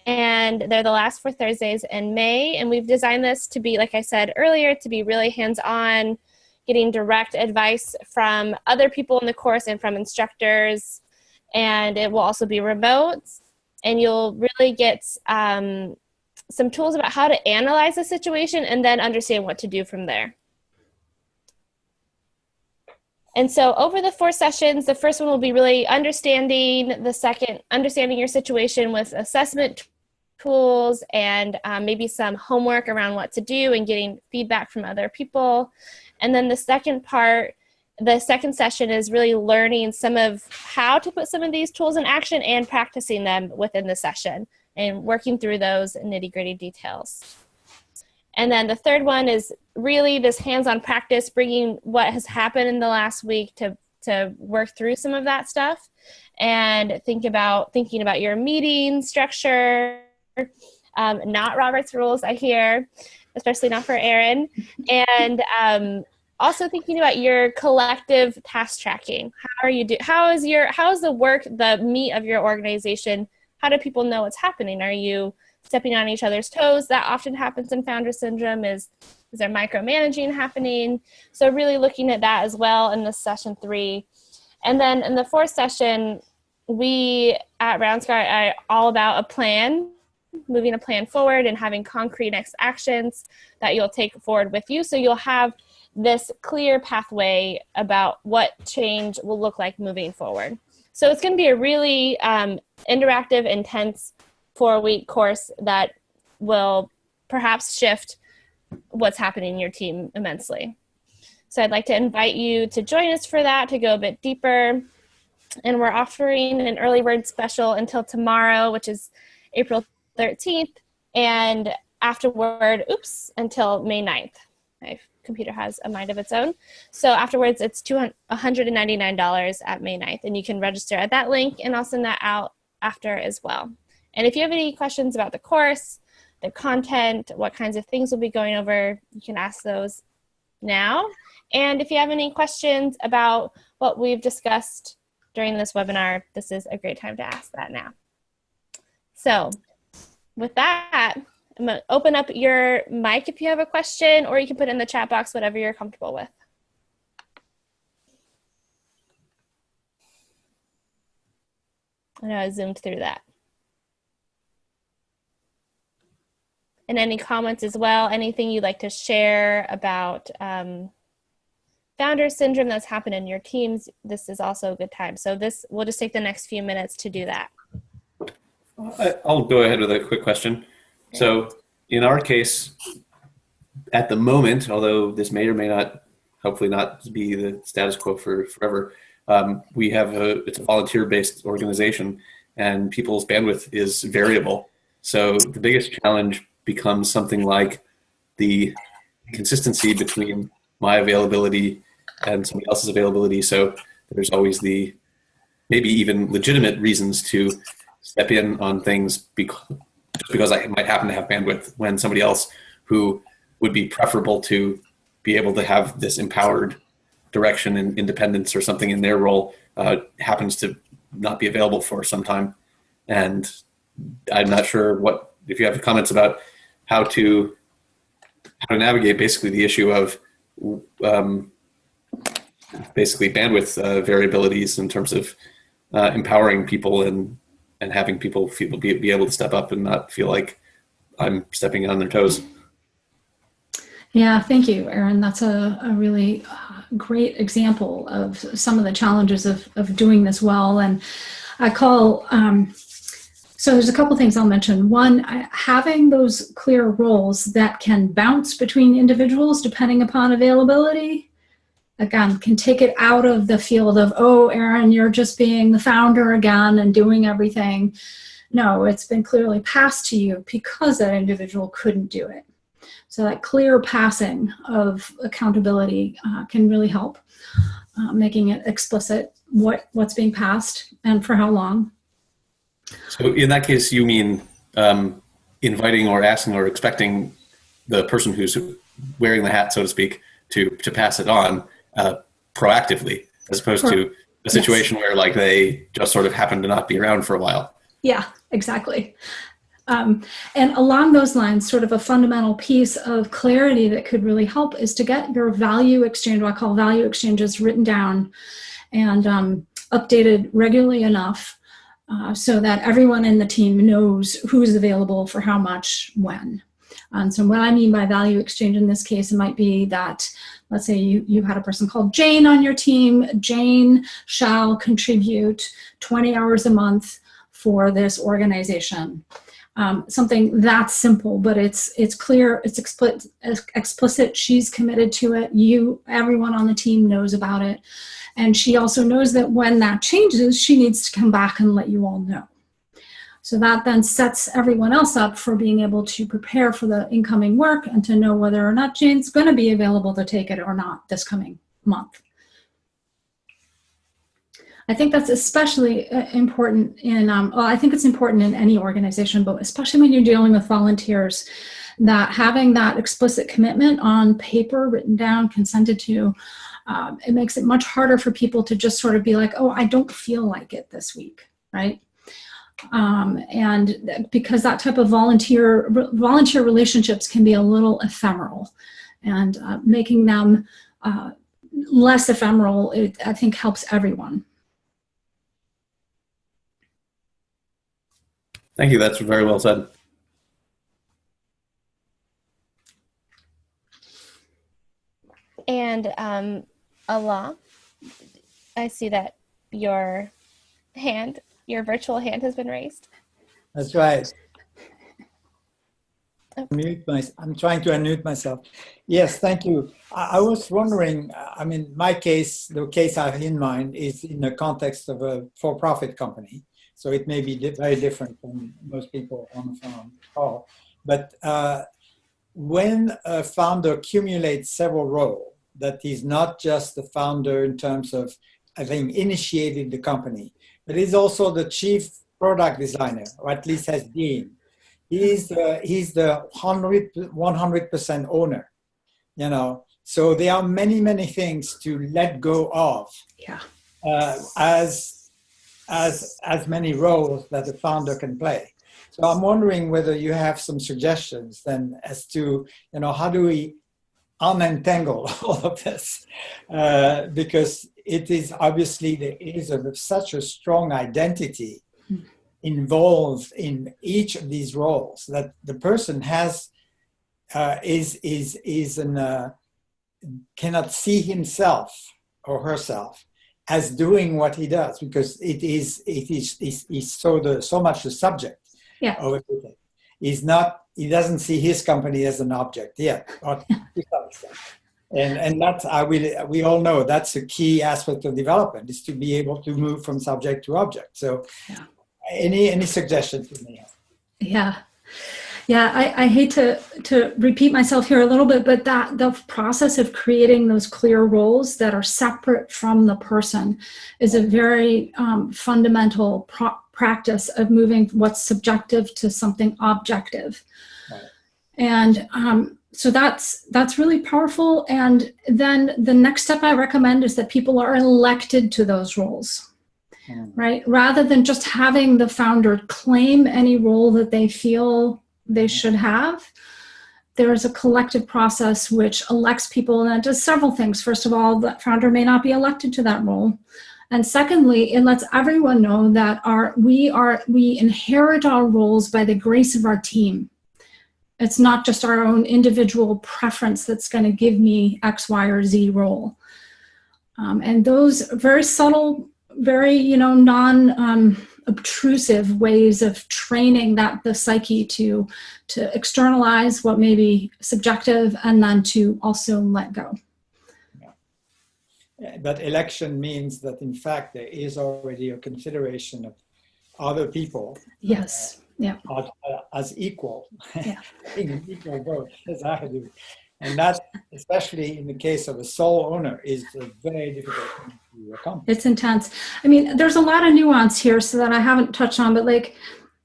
And they're the last 4 Thursdays in May, and we've designed this to be, like I said earlier, to be really hands-on, getting direct advice from other people in the course and from instructors, and it will also be remote, and you'll really get some tools about how to analyze the situation and then understand what to do from there. And so over the 4 sessions, the first one will be really understanding, the second, understanding your situation with assessment tools and maybe some homework around what to do and getting feedback from other people. And then the second part, the second session is really learning some of how to put some of these tools in action and practicing them within the session and working through those nitty-gritty details. And then the third one is really this hands-on practice, bringing what has happened in the last week to work through some of that stuff and thinking about your meeting structure, not Robert's rules, I hear, especially not for Aaron, and also thinking about your collective task tracking. How is the work, the meat of your organization? How do people know what's happening? Are you stepping on each other's toes? That often happens in founder syndrome. Is there micromanaging happening? So really looking at that as well in this session 3. And then in the 4th session, we at RoundScout are all about a plan, moving a plan forward and having concrete next actions that you'll take forward with you. So you'll have this clear pathway about what change will look like moving forward. So it's going to be a really interactive, intense 4-week course that will perhaps shift what's happening in your team immensely. So I'd like to invite you to join us for that, to go a bit deeper. And we're offering an early bird special until tomorrow, which is April 13th, and afterward, until May 9th. My computer has a mind of its own. So afterwards, it's $199 at May 9th, and you can register at that link, and I'll send that out after as well. And if you have any questions about the course, the content, what kinds of things we'll be going over, you can ask those now. And if you have any questions about what we've discussed during this webinar, this is a great time to ask that now. So with that, I'm going to open up your mic if you have a question, or you can put it in the chat box, whatever you're comfortable with. I know I zoomed through that. And any comments as well, anything you'd like to share about founder syndrome that's happened in your teams, this is also a good time. So we'll just take the next few minutes to do that. I'll go ahead with a quick question. Okay. So in our case, at the moment, although this may or may not, hopefully not be the status quo for forever, we have it's a volunteer-based organization, and people's bandwidth is variable. So the biggest challenge becomes something like the consistency between my availability and somebody else's availability. So there's always the maybe even legitimate reasons to step in on things just because I might happen to have bandwidth, when somebody else who would be preferable to be able to have this empowered direction and independence or something in their role happens to not be available for some time. And I'm not sure if you have comments about how to navigate basically the issue of basically bandwidth variabilities in terms of empowering people and having people be able to step up and not feel like I'm stepping on their toes. Yeah, thank you, Aaron. That's a really great example of some of the challenges of doing this well. And I call, so there's a couple things I'll mention. One, having those clear roles that can bounce between individuals depending upon availability, again, can take it out of the field of, oh, Aaron, you're just being the founder again and doing everything. No, it's been clearly passed to you because that individual couldn't do it. So that clear passing of accountability can really help, making it explicit what's being passed and for how long. So in that case, you mean inviting or asking or expecting the person who's wearing the hat, so to speak, to pass it on proactively, as opposed to a situation where like they just sort of happen to not be around for a while. Yeah, exactly. And along those lines, sort of a fundamental piece of clarity that could really help is to get your value exchange, what I call value exchanges, written down and updated regularly enough so that everyone in the team knows who's available for how much when. And so what I mean by value exchange in this case, it might be that, let's say you had a person called Jane on your team. Jane shall contribute 20 hours a month for this organization. Something that's simple, but it's clear, it's explicit. She's committed to it. Everyone on the team knows about it. And she also knows that when that changes, she needs to come back and let you all know. So that then sets everyone else up for being able to prepare for the incoming work and to know whether or not Jane's going to be available to take it or not this coming month. I think that's especially important in, well, I think it's important in any organization, but especially when you're dealing with volunteers, that having that explicit commitment on paper, written down, consented to, it makes it much harder for people to just sort of be like, oh, I don't feel like it this week, right? And because that type of volunteer relationships can be a little ephemeral, and making them less ephemeral, I think helps everyone. Thank you. That's very well said. And Allah, I see that your virtual hand has been raised. That's right. I'm trying to unmute myself. Yes, thank you. I was wondering, I mean, my case, the case I have in mind is in the context of a for-profit company. So it may be very different from most people on the phone call. But when a founder accumulates several roles, that he's not just the founder in terms of having initiated the company, but he's also the chief product designer, or at least has been. He's the 100% owner, you know. So there are many things to let go of. Yeah. As many roles that a founder can play. So I'm wondering whether you have some suggestions then as to, you know, how do we unentangle all of this? Because it is obviously there is such a strong identity involved in each of these roles that the person has cannot see himself or herself as doing what he does, because it is so much the subject of everything. He doesn't see his company as an object yet, or to some extent. And that's we all know that's a key aspect of development, is to be able to move from subject to object. So any suggestions you may have? I hate to repeat myself here a little bit, but that the process of creating those clear roles that are separate from the person is a very fundamental practice of moving what's subjective to something objective. Right. And so that's really powerful. And then the next step I recommend is that people are elected to those roles. Right? Rather than just having the founder claim any role that they feel they should have, there is a collective process which elects people, and it does several things. First of all, the founder may not be elected to that role. And secondly, it lets everyone know that we inherit our roles by the grace of our team. It's not just our own individual preference that's going to give me X, Y, or Z role. And those very subtle, very, non-obtrusive ways of training the psyche to externalize what may be subjective and then to also let go. Yeah. But election means that in fact there is already a consideration of other people. Yes. As equal. Yeah. Equal vote, as I do. And that, especially in the case of a sole owner, is a very difficult thing to accomplish. It's intense. I mean, there's a lot of nuance here so that I haven't touched on, but like,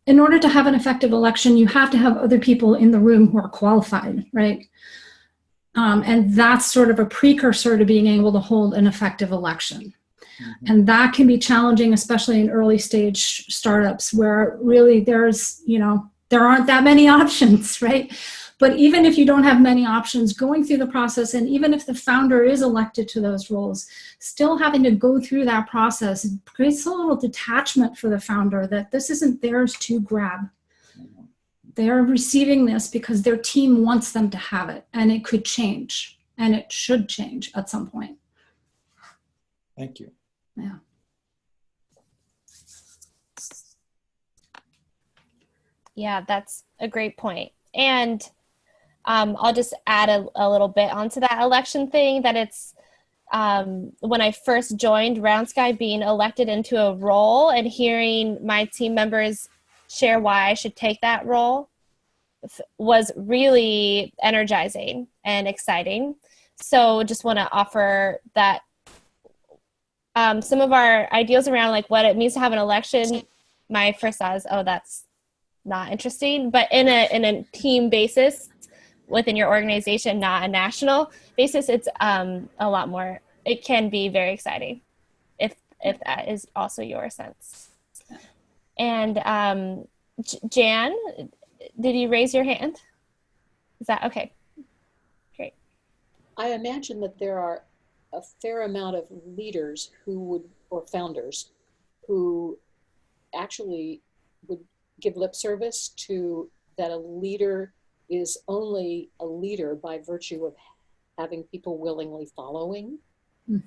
in order to have an effective election, you have to have other people in the room who are qualified, right? And that's sort of a precursor to being able to hold an effective election. Mm-hmm. And that can be challenging, especially in early stage startups where really there aren't that many options, right? But even if you don't have many options, going through the process, and even if the founder is elected to those roles, still having to go through that process creates a little detachment for the founder that this isn't theirs to grab. They are receiving this because their team wants them to have it, and it could change, and it should change at some point. Thank you. Yeah. Yeah, that's a great point. And I'll just add a little bit onto that election thing, that it's when I first joined RoundSky, being elected into a role and hearing my team members share why I should take that role was really energizing and exciting. So just want to offer that some of our ideas around like what it means to have an election, my first thought is, oh, that's not interesting. But in a team basis within your organization, not a national basis, it's a lot more, it can be very exciting if that is also your sense. And Jan, did you raise your hand? Is that okay? Great. I imagine that there are a fair amount of leaders or founders who actually would give lip service to that a leader is only a leader by virtue of having people willingly following. Mm.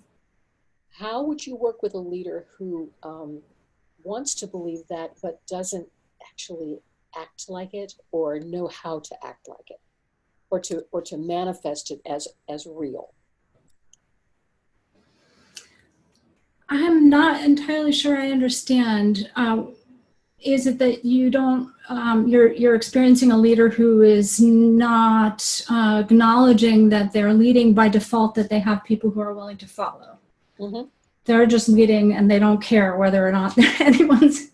How would you work with a leader who wants to believe that but doesn't actually act like it or know how to act like it, or to manifest it as real? I'm not entirely sure I understand. Is it that you don't, you're experiencing a leader who is not acknowledging that they're leading by default, that they have people who are willing to follow? Mm-hmm. They're just leading and they don't care whether or not anyone's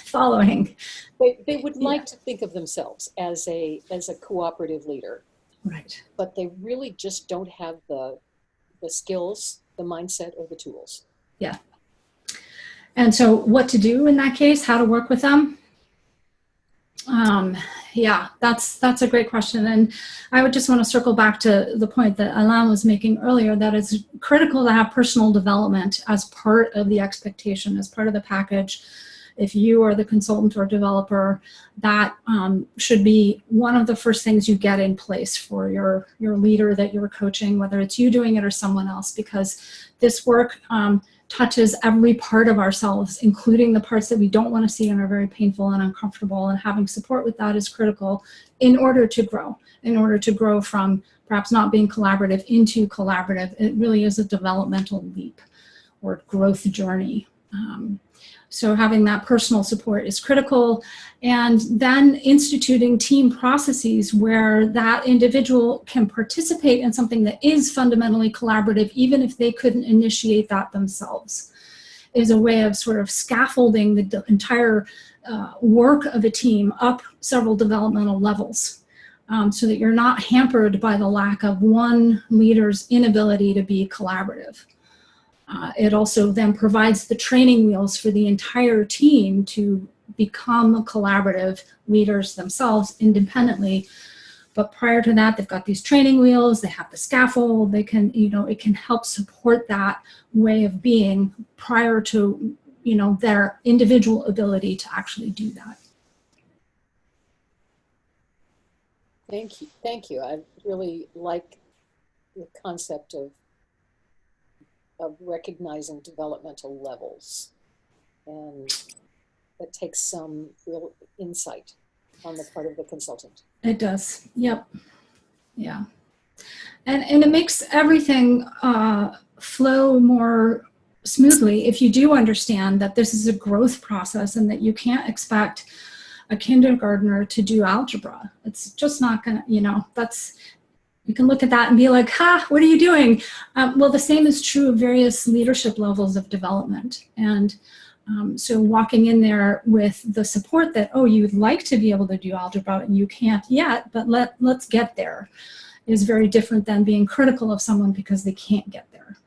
following. They would like to think of themselves as a cooperative leader, Right. but they really just don't have the skills, the mindset, or the tools. Yeah. And so what to do in that case, how to work with them? Yeah, that's a great question. And I would just want to circle back to the point that Alain was making earlier, that it's critical to have personal development as part of the expectation, as part of the package. If you are the consultant or developer, that should be one of the first things you get in place for your leader that you're coaching, whether it's you doing it or someone else, because this work touches every part of ourselves, including the parts that we don't want to see and are very painful and uncomfortable, and having support with that is critical in order to grow from perhaps not being collaborative into collaborative. It really is a developmental leap or growth journey. So having that personal support is critical, and then instituting team processes where that individual can participate in something that is fundamentally collaborative, even if they couldn't initiate that themselves, is a way of sort of scaffolding the entire work of a team up several developmental levels, so that you're not hampered by the lack of one leader's inability to be collaborative. It also then provides the training wheels for the entire team to become collaborative leaders themselves independently. But prior to that, they've got these training wheels, they have the scaffold, they can, it can help support that way of being prior to, their individual ability to actually do that. Thank you. Thank you. I really like the concept of recognizing developmental levels, and it takes some real insight on the part of the consultant. It does. Yep. Yeah. And it makes everything flow more smoothly if you do understand that this is a growth process and that you can't expect a kindergartner to do algebra. It's just not gonna, you can look at that and be like, what are you doing? Well, the same is true of various leadership levels of development. And so walking in there with the support that, you'd like to be able to do algebra and you can't yet, but let's get there, is very different than being critical of someone because they can't get there.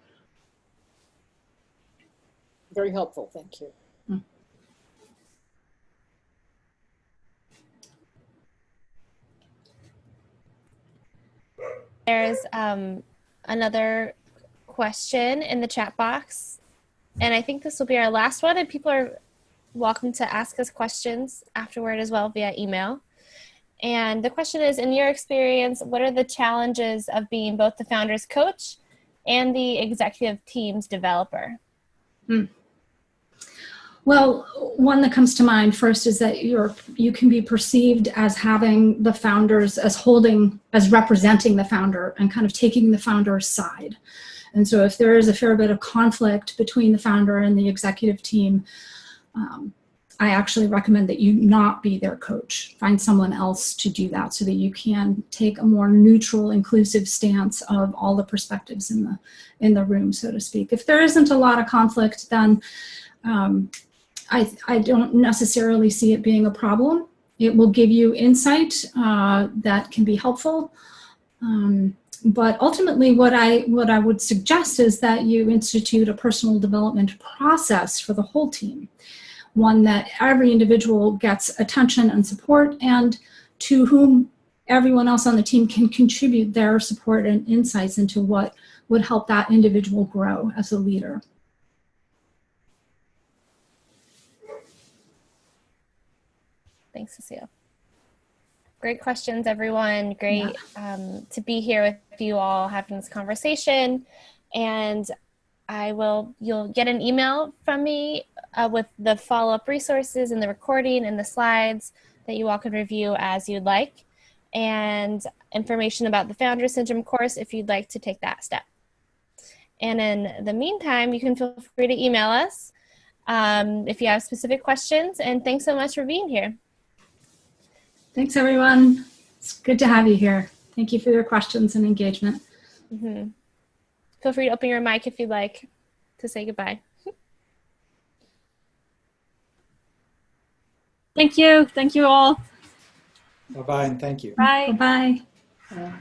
Very helpful. Thank you. There's another question in the chat box, and I think this will be our last one, and people are welcome to ask us questions afterward as well via email. And the question is, in your experience, what are the challenges of being both the founder's coach and the executive team's developer? Well, one that comes to mind first is that you can be perceived as having the founders as representing the founder and kind of taking the founder's side. And so if there is a fair bit of conflict between the founder and the executive team, I actually recommend that you not be their coach. Find someone else to do that so that you can take a more neutral, inclusive stance of all the perspectives in the room, so to speak. If there isn't a lot of conflict, then I don't necessarily see it being a problem. It will give you insight that can be helpful. But ultimately, what I would suggest is that you institute a personal development process for the whole team, one that every individual gets attention and support, and to whom everyone else on the team can contribute their support and insights into what would help that individual grow as a leader. Thanks, Cecile. Great questions, everyone. Great to be here with you all having this conversation. And you'll get an email from me with the follow-up resources and the recording and the slides that you all can review as you'd like, and information about the Founder Syndrome course if you'd like to take that step. And in the meantime, you can feel free to email us if you have specific questions. And thanks so much for being here. Thanks, everyone. It's good to have you here. Thank you for your questions and engagement. Mm-hmm. Feel free to open your mic if you'd like to say goodbye. Thank you. Thank you all. Bye-bye and thank you. Bye. Bye-bye. Yeah.